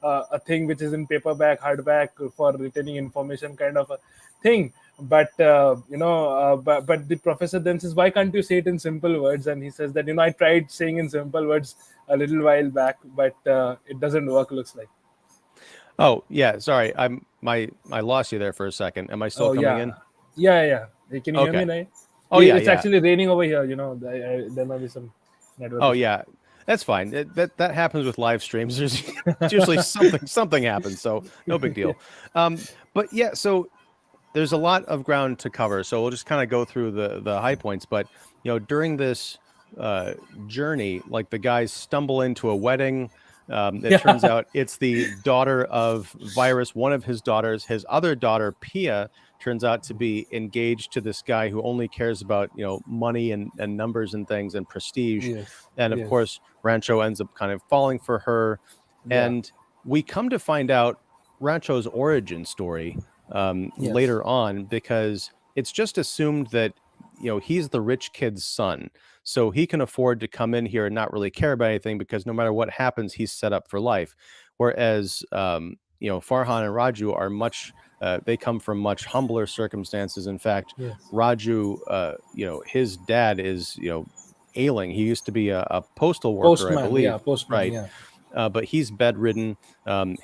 a thing which is in paperback, hardback, for retaining information, kind of a thing. But but the professor then says, why can't you say it in simple words? And he says that, I tried saying in simple words a little while back, but it doesn't work, looks like. oh yeah, sorry, I lost you there for a second. Am I still Oh coming yeah. in? Yeah, yeah. Hey, can you hear me, Okay. right? Oh yeah, It's yeah. actually raining over here, there might be some network Oh issue. yeah. That's fine. That happens with live streams. There's usually something happens, so no big deal. But yeah, so there's a lot of ground to cover, so we'll just kind of go through the high points. But during this uh, journey, like the guys stumble into a wedding. It turns Yeah. out it's the daughter of Virus, one of his daughters. His other daughter, Pia, turns out to be engaged to this guy who only cares about money and numbers and things and prestige. Yes. And of Yes. course, Rancho ends up kind of falling for her. Yeah. And we come to find out Rancho's origin story. later on, because it's just assumed that, he's the rich kid's son. So he can afford to come in here and not really care about anything, because no matter what happens, he's set up for life. Whereas, Farhan and Raju are they come from much humbler circumstances. In fact, Yes. Raju, his dad is, ailing. He used to be a postal worker, I Postman. believe. Yeah. Postman. Right. Yeah. But he's bedridden.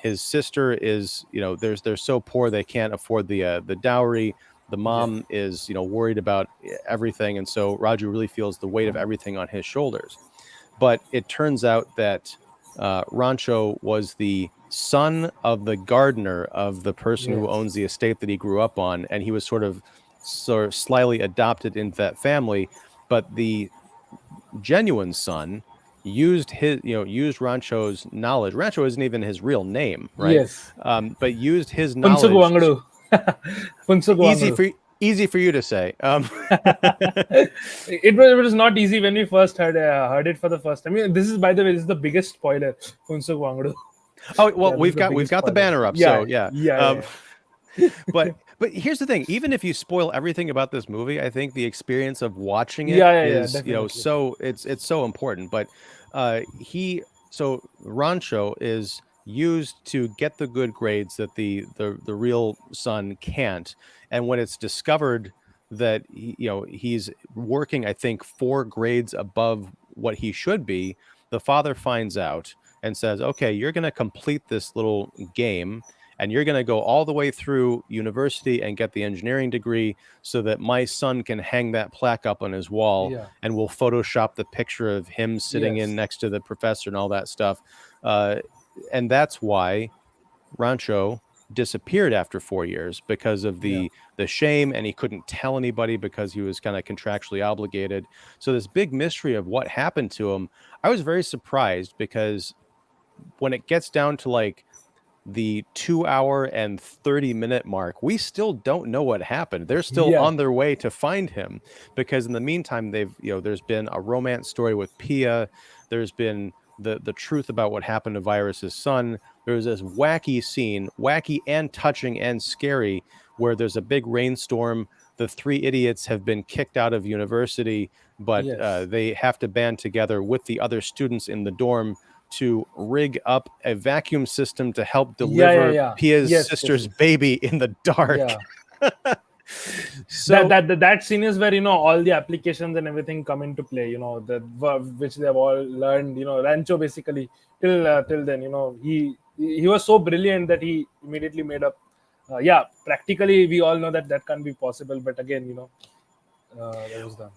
His sister is, they're so poor they can't afford the dowry. The Yeah. mom is, worried about everything, and so Raju really feels the weight of everything on his shoulders. But it turns out that Rancho was the son of the gardener of the person who Yes. owns the estate that he grew up on, and he was sort of slyly adopted into that family. But the genuine son used Rancho's knowledge. Rancho isn't even his real name, right? Yes. But used his Punsuku knowledge. Angadu. Punsuku Easy Angadu. easy for you to say. It was not easy when we first heard it for the first time. I mean, this is, by the way, this is the biggest spoiler. Punsuku Angadu. Oh well, Yeah, this is we've the got biggest the spoiler. banner up, Yeah. so yeah. Yeah. But here's the thing: even if you spoil everything about this movie, I think the experience of watching it Yeah. is, Definitely. so it's so important. But Rancho is used to get the good grades that the real son can't, and when it's discovered that he's working, I think, 4 grades above what he should be, the father finds out and says, "Okay, you're going to complete this little game." And you're going to go all the way through university and get the engineering degree, so that my son can hang that plaque up on his wall, Yeah. and we'll Photoshop the picture of him sitting in Yes. next to the professor and all that stuff. And that's why Rancho disappeared after 4 years, because of Yeah. the shame, and he couldn't tell anybody because he was kind of contractually obligated. So this big mystery of what happened to him, I was very surprised, because when it gets down to like the 2 hour and 30-minute mark, we still don't know what happened. They're still Yeah. on their way to find him, because in the meantime, there's been a romance story with Pia. There's been the truth about what happened to Virus's son. There's this wacky scene, wacky and touching and scary, where there's a big rainstorm. The 3 idiots have been kicked out of university, but Yes. they have to band together with the other students in the dorm to rig up a vacuum system to help deliver Yeah. Pia's Yes. sister's baby in the dark. Yeah. So that scene is where all the applications and everything come into play. Which they have all learned. Rancho basically till then. He was so brilliant that he immediately made up. Practically we all know that can't be possible. But again, that was done.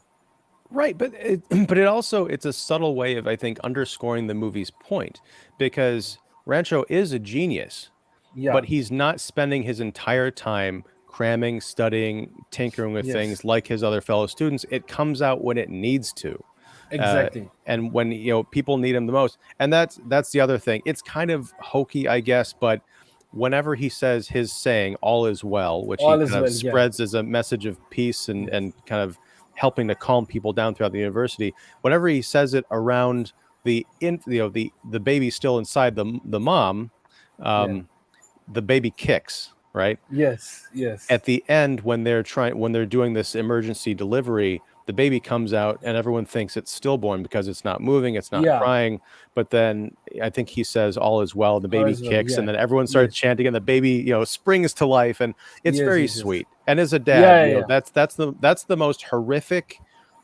right, but it's a subtle way of, I think, underscoring the movie's point, because Rancho is a genius, Yeah. but he's not spending his entire time cramming, studying, tinkering with Yes. things like his other fellow students. It comes out when it needs to. Exactly. And when people need him the most. And that's the other thing. It's kind of hokey, I guess, but whenever he says his saying, "all is well," which he All is kind of well. Yeah. spreads as a message of peace and kind of helping to calm people down throughout the university, whenever he says it around the baby still inside the mom, the baby kicks, right? Yes. At the end, when they're doing this emergency delivery, the baby comes out and everyone thinks it's stillborn because it's not moving, it's not Yeah. crying. But then I think he says, "all is well," the baby is well, kicks, yeah. and then everyone starts Yes. chanting, and the baby springs to life, and it's Yes, very yes, yes. sweet. And as a dad, Yeah. that's the most horrific,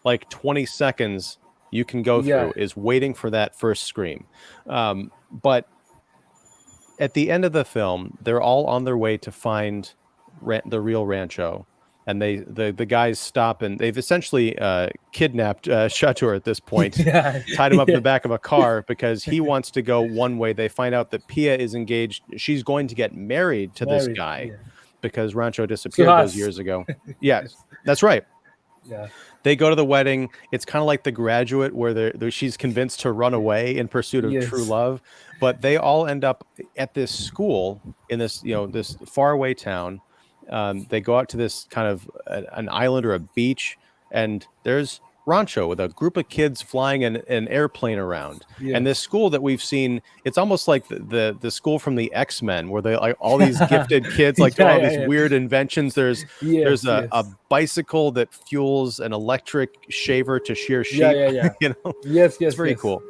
like, 20 seconds you can go Yeah. through, is waiting for that first scream. But at the end of the film, they're all on their way to find the real Rancho, and the guys stop, and they've essentially kidnapped Shatur at this point, Yeah. tied him up in Yeah. the back of a car because he wants to go one way. They find out that Pia is engaged; she's going to get married to this Married, guy, yeah. because Rancho disappeared those Suhas. years ago. Yes, that's right. Yeah. They go to the wedding. It's kind of like The Graduate, where she's convinced to run away in pursuit of true Yes. love. But they all end up at this school in this this faraway town. They go out to this kind of an island or a beach, and there's Rancho with a group of kids flying an airplane around. And this Yes. school that we've seen, it's almost like the school from the X-Men, where they like all these gifted kids like doing Yeah, all yeah, these yeah. weird inventions. There's Yes, a yes. bicycle that fuels an electric shaver to shear Yeah, sheep. yeah, yeah. You know, Yes, it's yes, very yes. cool.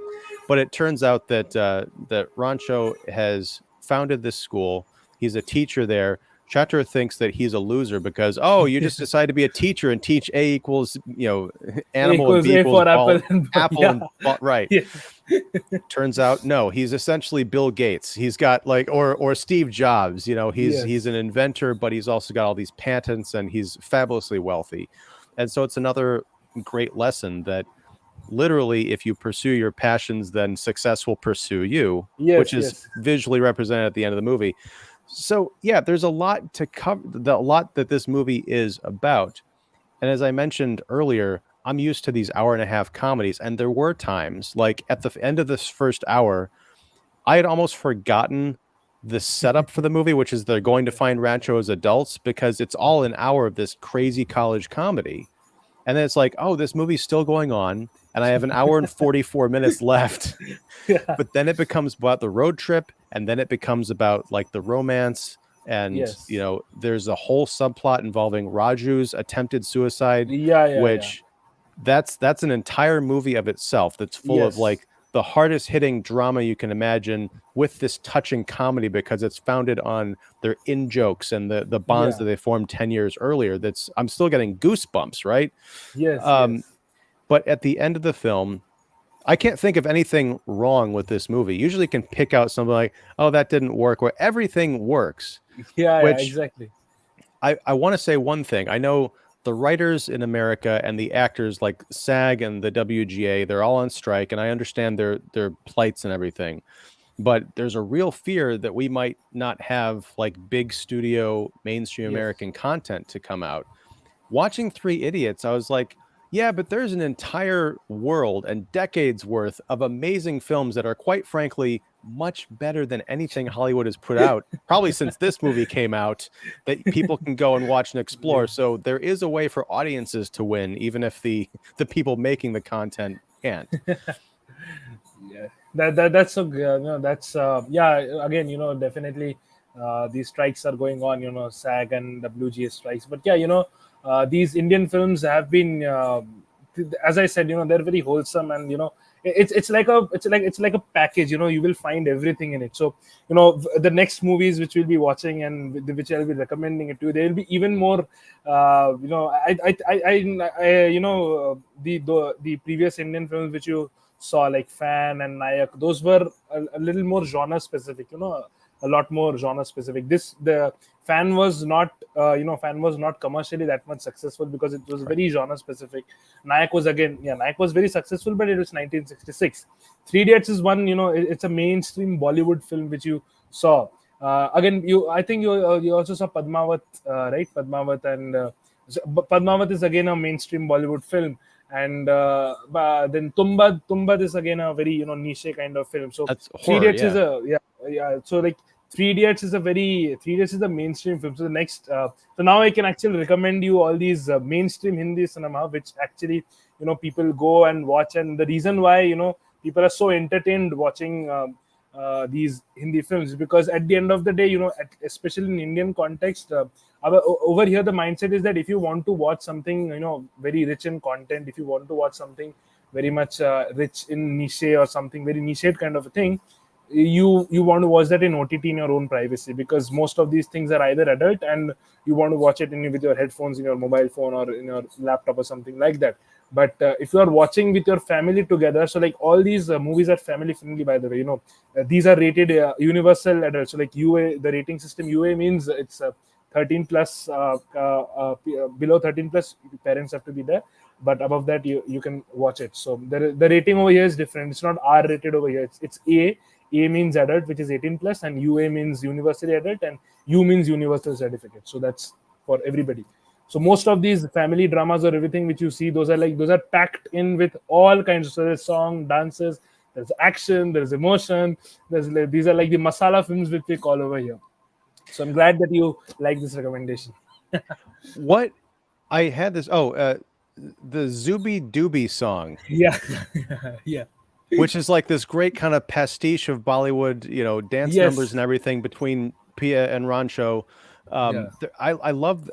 But it turns out that Rancho has founded this school. He's a teacher there. Chatter thinks that he's a loser because, oh, you just decide to be a teacher and teach A equals, A animal and equals B A equals for ball, apple and apple yeah, and ball, right. yeah, Turns out, no, he's essentially Bill Gates. He's got like, or Steve Jobs, he's yes, an inventor, but he's also got all these patents and he's fabulously wealthy. And so it's another great lesson that literally, if you pursue your passions, then success will pursue you, which yes, is yes. visually represented at the end of the movie. So yeah, there's a lot to cover, a lot that this movie is about. And as I mentioned earlier, I'm used to these hour and a half comedies, and there were times like at the end of this first hour, I had almost forgotten the setup for the movie, which is they're going to find Rancho as adults, because it's all an hour of this crazy college comedy. And then it's like, oh, this movie's still going on, and I have an hour and 44 minutes left. Yeah, But then it becomes about the road trip, and then it becomes about like the romance. And, yes, there's a whole subplot involving Raju's attempted suicide, yeah, yeah, yeah. which that's an entire movie of itself that's full of Yes, like the hardest hitting drama you can imagine, with this touching comedy, because it's founded on their in jokes and the bonds yeah, that they formed 10 years earlier. That's, I'm still getting goosebumps, right? yes, um yes. but at the end of the film, I can't think of anything wrong with this movie. Usually can pick out something like, oh, that didn't work, where everything works. Yeah, yeah, Which exactly. I want to say one thing. I know the writers in America and the actors like SAG and the WGA, they're all on strike, and I understand their plights and everything. But there's a real fear that we might not have like big studio mainstream Yes. American content to come out. Watching Three Idiots, I was like, yeah, but there's an entire world and decades worth of amazing films that are, quite frankly, much better than anything Hollywood has put out, probably since this movie came out, that people can go and watch and explore. Yes. So there is a way for audiences to win, even if the people making the content can't. Yeah, that's so no, that's yeah, again, definitely these strikes are going on, SAG and WGA strikes. But yeah, these Indian films have been as I said, they're very wholesome, and it's like a package. You will find everything in it. So the next movies which we'll be watching and which I'll be recommending it to, they will be even more the previous Indian films which you saw, like Fan and Nayak, those were a little more genre specific, a lot more genre specific. The Fan was not commercially that much successful because it was Right. very genre specific. Nayak was very successful, but it was 1966. Three Idiots is one, it's a mainstream Bollywood film which you saw. Again, I think you also saw Padmavat, right? Padmavat, and Padmavat is again a mainstream Bollywood film, and then Tumbad is again a very niche kind of film. So That's Three horror, Idiots is yeah. a yeah. So like Three Idiots is a mainstream film. So the next so now I can actually recommend you all these mainstream Hindi cinema, which actually people go and watch, and the reason why people are so entertained watching these Hindi films, because at the end of the day, especially in Indian context, over here the mindset is that if you want to watch something very rich in content, if you want to watch something very much rich in niche or something very niche kind of a thing, you want to watch that in OTT in your own privacy, because most of these things are either adult, and you want to watch it with your headphones in your mobile phone or in your laptop or something like that. But if you are watching with your family together, so like all these movies are family friendly, by the way. These are rated universal adult. So like UA, the rating system UA means it's 13 plus, below 13 plus parents have to be there, but above that you can watch it. So the rating over here is different. It's not R rated over here. It's A means adult, which is 18 plus, and UA means universally adult, and U means universal certificate. So that's for everybody. So most of these family dramas or everything which you see, those are packed in with all kinds of, so there's song, dances, there's action, there's emotion, these are like the masala films which we call over here. So I'm glad that you like this recommendation. What I had this. the Zooby Dooby song, Yeah. Yeah. which is like this great kind of pastiche of Bollywood, dance numbers Yes. and everything between Pia and Rancho. Yeah. I love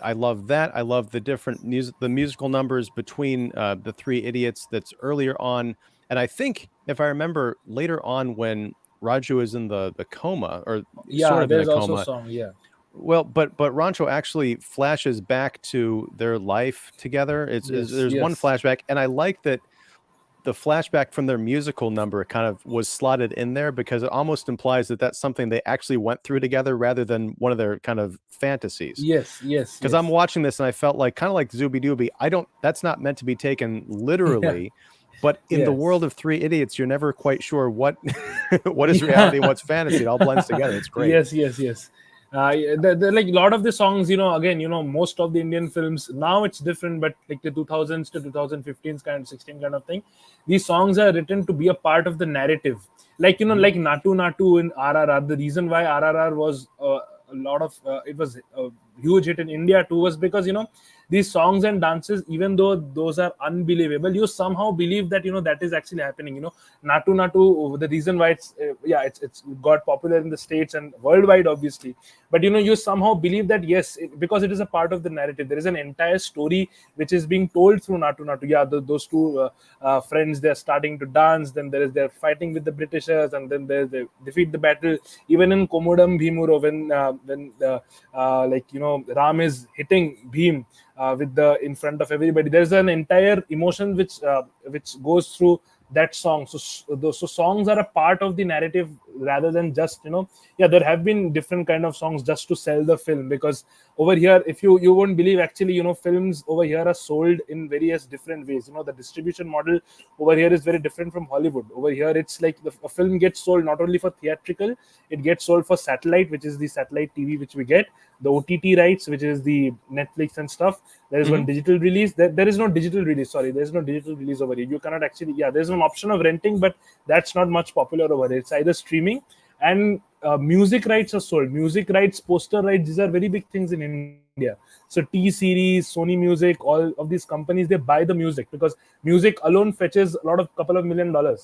that. I love the different the musical numbers between the three idiots that's earlier on, and I think if I remember later on when Raju is in the coma or sort Yeah, of in a there's also a coma. song. Yeah. Well, but Rancho actually flashes back to their life together. Yes. There's one Yes. flashback, and I like that the flashback from their musical number kind of was slotted in there because it almost implies that that's something they actually went through together rather than one of their kind of fantasies. Yes. Yes. Because I'm Yes. watching this and I felt like kind of like Zooby Dooby. That's not meant to be taken Yeah. literally, but in the world Yes. of three idiots, you're never quite sure what what is reality and Yeah. what's fantasy. It all blends together. It's great. Yes. Yes. Yes. Yeah, like a lot of the songs, again, most of the Indian films now it's different, but like the 2000s to 2015s kind of 16 kind of thing, these songs are written to be a part of the narrative. Like Mhm. like Natu Natu in RRR. The reason why RRR was a lot of it was a huge hit in India too was because these songs and dances, even though those are unbelievable, you somehow believe that that is actually happening. Natu Natu, the reason why it's got popular in the States and worldwide, obviously, but you somehow believe that yes, because it is a part of the narrative. There is an entire story which is being told through Natu Natu. Yeah, those two friends, they're starting to dance, then they're fighting with the Britishers, and then they defeat the battle. Even in Komodam Bhimuro, when like Ram is hitting Bhim with the in front of everybody, there's an entire emotion which goes through that song. So those songs are a part of the narrative rather than just yeah, there have been different kind of songs just to sell the film, because over here, if you won't believe, actually films over here are sold in various different ways. The distribution model over here is very different from Hollywood. Over here, it's like a film gets sold not only for theatrical, it gets sold for satellite, which is the satellite TV which we get, the OTT rights, which is the Netflix and stuff. There is one Mhm. digital release. There is no digital release. Sorry, there is no digital release over here. You cannot actually. Yeah, there's an option of renting, but that's not much popular over here. It's either streaming and music rights are sold. Music rights, poster rights. These are very big things in India. So T Series, Sony Music, all of these companies, they buy the music because music alone fetches a lot of couple of $1 million.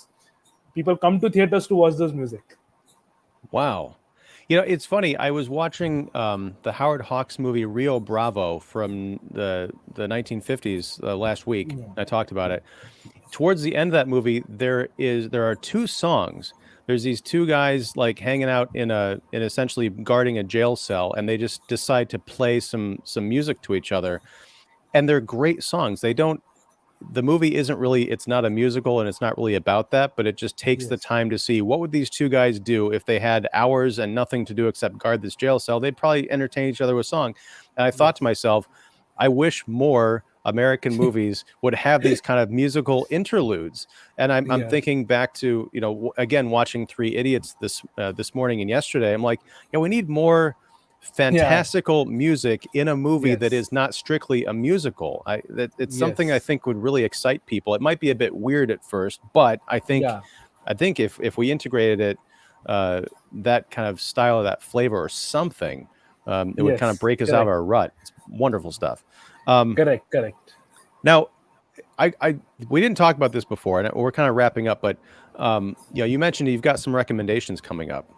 People come to theaters to watch those music. Wow. It's funny. I was watching the Howard Hawks movie Rio Bravo from the 1950s last week. Yeah. I talked about it. Towards the end of that movie, there are two songs. There's these two guys like hanging out in essentially guarding a jail cell, and they just decide to play some music to each other, and they're great songs. They don't The movie isn't really, it's not a musical and it's not really about that, but it just takes the Yes. time to see what would these two guys do if they had hours and nothing to do except guard this jail cell. They'd probably entertain each other with song. And I thought to Yes. myself, I wish more American movies would have these kind of musical interludes. And I'm Yeah. thinking back to, again, watching Three Idiots this morning and yesterday. I'm like, yeah, we need more Yeah. fantastical music in a movie that Yes. is not strictly a musical. It's something I Yes. think would really excite people. It might be a bit weird at first, but Yeah. I think if we integrated it, that kind of style, that flavor or something, it would kind of Yes. break us out of Correct. our rut. It's wonderful stuff. Correct. Correct. Now, I we didn't talk about this before, and we're kind of wrapping up, but you mentioned you've got some recommendations coming up.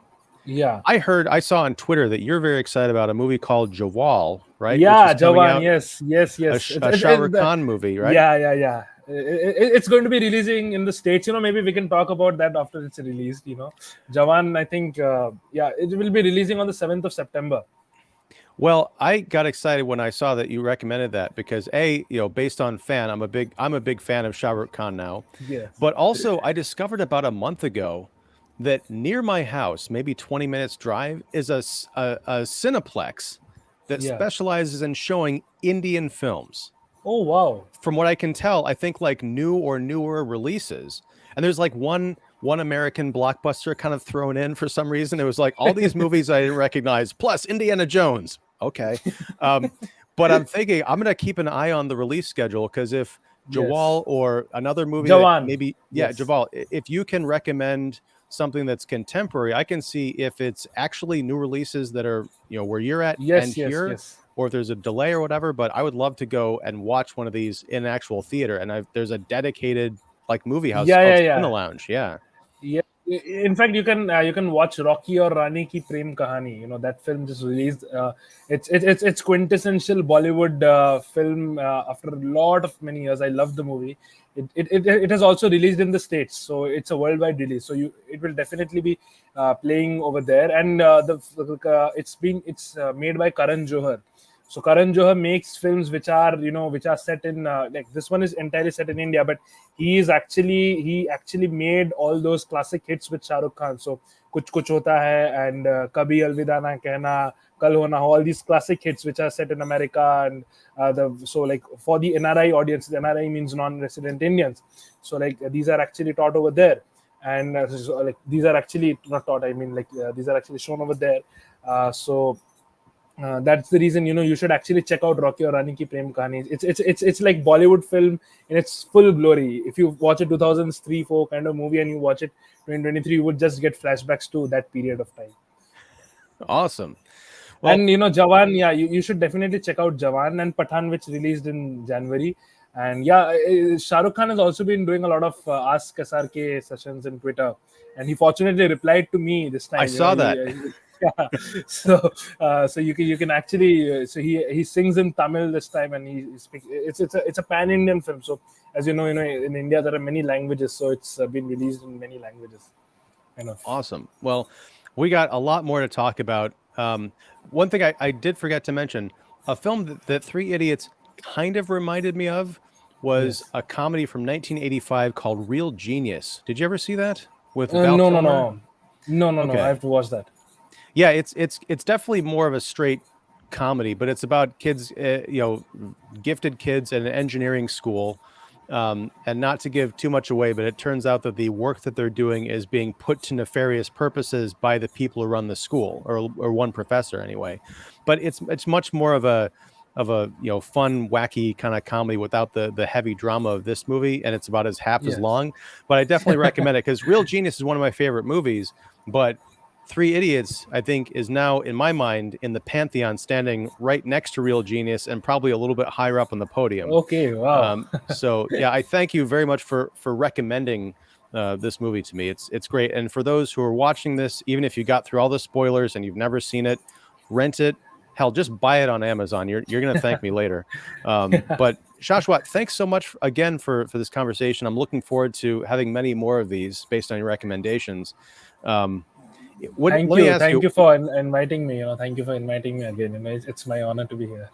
Yeah. I saw on Twitter that you're very excited about a movie called Jawal, right? Which is Yeah, coming Jawan. out, Yes, yes, yes. A Shah Rukh Khan movie, right? Yeah, yeah, yeah. It's going to be releasing in the States. Maybe we can talk about that after it's released. Jawan. I think, yeah, it will be releasing on the 7th of September. Well, I got excited when I saw that you recommended that because based on fan, I'm a big fan of Shah Rukh Khan now. Yes. But also I discovered about a month ago that near my house, maybe 20 minutes drive, is a Cineplex that Yeah. specializes in showing Indian films. Oh wow. From what I can tell, I think like new or newer releases. And there's like one American blockbuster kind of thrown in for some reason. It was like all these movies I didn't recognize, plus Indiana Jones. Okay. Um, but I'm thinking I'm gonna keep an eye on the release schedule because if Yes. Jawal or another movie that Jawan. maybe, yeah, Yes. Jawal, if you can recommend something that's contemporary, I can see if it's actually new releases that are, where you're at and Yes. Yes. here, Yes. or if there's a delay or whatever, but I would love to go and watch one of these in actual theater. And there's a dedicated like movie house Yeah, called yeah, Cinema yeah. Lounge. Yeah. Yeah, in fact, you can watch Rocky or Rani Ki Prem Kahani. You know that film just released. It's quintessential Bollywood film after a lot of many years. I love the movie. It has also released in the States, so it's a worldwide release. So it will definitely be playing over there. And it's made by Karan Johar. So Karan Johar makes films which are which are set in like this one is entirely set in India, but he actually made all those classic hits with Shah Rukh Khan. So Kuch Kuch Hota Hai and Kabhi Alvida Na Kehna, Kal Ho Na Ho, all these classic hits which are set in America and so like for the NRI audience, the NRI means non-resident Indians. So like these are actually taught over there, and so, like these are actually not taught. I mean like these are actually shown over there. That's the reason you should actually check out Rocky or Rani Ki Prem Kahani. It's like Bollywood film in its full glory. If you watch a 2003-4 kind of movie and you watch it 2023, you would just get flashbacks to that period of time. Awesome. Well, And Jawan, yeah, you should definitely check out Jawan and Pathan, which released in January. And yeah, Shah Rukh Khan has also been doing a lot of Ask SRK sessions in Twitter, and he fortunately replied to me this time. I saw that. Yeah. So you can actually so he sings in Tamil this time, and he speaks. It's a pan Indian film. So as you know in India there are many languages, so it's been released in many languages. Awesome. Well, we got a lot more to talk about. One thing I did forget to mention, a film that Three Idiots kind of reminded me of was Yes. a comedy from 1985 called Real Genius. Did you ever see that with Val No, Kilmer? no. I Okay. have to watch that. Yeah, it's definitely more of a straight comedy, but it's about kids, gifted kids at an engineering school. And not to give too much away, but it turns out that the work that they're doing is being put to nefarious purposes by the people who run the school, or one professor anyway. But it's much more of a fun, wacky kind of comedy without the heavy drama of this movie, and it's about half as Yes. long. But I definitely recommend it because Real Genius is one of my favorite movies. But Three Idiots, I think, is now in my mind in the pantheon, standing right next to Real Genius and probably a little bit higher up on the podium. Okay, wow. So yeah, I thank you very much for recommending this movie to me. It's great. And for those who are watching this, even if you got through all the spoilers and you've never seen it, rent it. Hell, just buy it on Amazon. You're going to thank me later. But Shashwat, thanks so much again for this conversation. I'm looking forward to having many more of these based on your recommendations. Thank you for inviting me. Thank you for inviting me again. It's my honor to be here.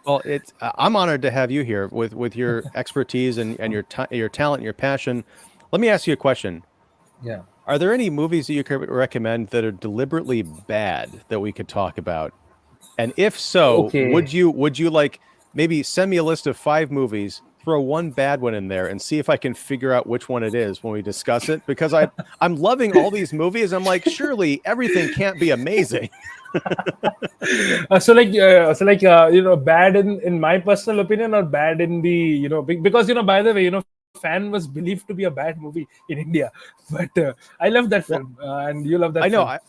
Well, I'm honored to have you here with your expertise and your talent and your passion. Let me ask you a question. Yeah. Are there any movies that you could recommend that are deliberately bad that we could talk about? And if so, Okay. would you like maybe send me a list of 5 movies, throw one bad one in there, and see if I can figure out which one it is when we discuss it? Because I'm loving all these movies. I'm like, surely everything can't be amazing. Bad in my personal opinion, or bad in the because by the way Fan was believed to be a bad movie in India, but I love that film, and you love that. I know. Film.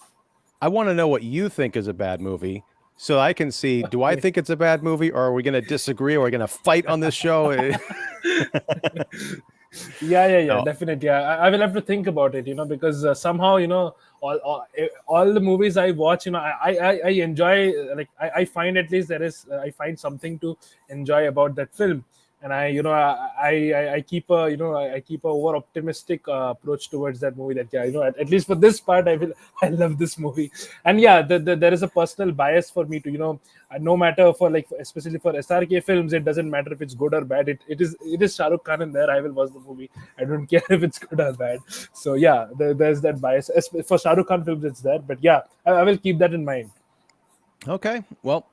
I want to know what you think is a bad movie, so I can see, do I think it's a bad movie, or are we going to disagree, or are we going to fight on this show? Yeah, No. definitely. I will have to think about it, because somehow, all the movies I watch, I enjoy, like, I find at least I find something to enjoy about that film. And I keep a over optimistic approach towards that movie. That at least for this part, I love this movie. And yeah, there is a personal bias for me to no matter for especially for SRK films, it doesn't matter if it's good or bad. It is Shah Rukh Khan in there. I will watch the movie. I don't care if it's good or bad. So yeah, there's that bias. For Shah Rukh Khan films, it's there. But yeah, I will keep that in mind. Okay. Well,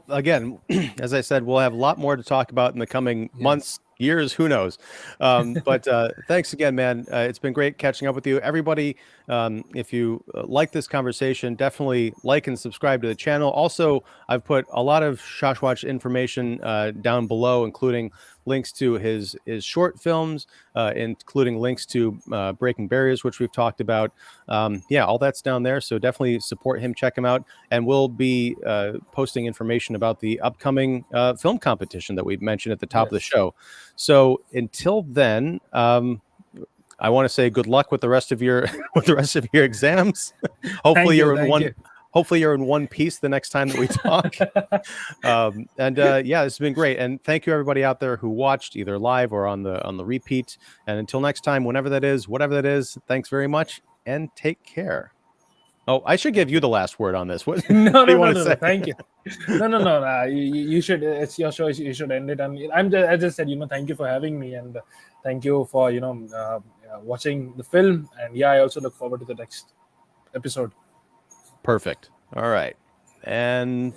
again, as I said, we'll have a lot more to talk about in the coming months, years, who knows. But thanks again, man. It's been great catching up with you. Everybody, If you like this conversation, definitely like and subscribe to the channel. Also, I've put a lot of Shashwat's information down below, including links to his short films, including links to Breaking Barriers, which we've talked about. Yeah, all that's down there. So definitely support him, check him out. And we'll be posting information about the upcoming film competition that we mentioned at the top of the show. So until then, I want to say good luck with the rest of your exams. Hopefully you're in one piece the next time that we talk. Yeah, this has been great. And thank you everybody out there who watched either live or on the repeat. And until next time, whenever that is, whatever that is, thanks very much and take care. Oh, I should give you the last word on this. What do you want to say? Thank you. No. You should. It's your show. You should end it. And I just said, thank you for having me, and thank you for watching the film. And yeah, I also look forward to the next episode. Perfect. All right. And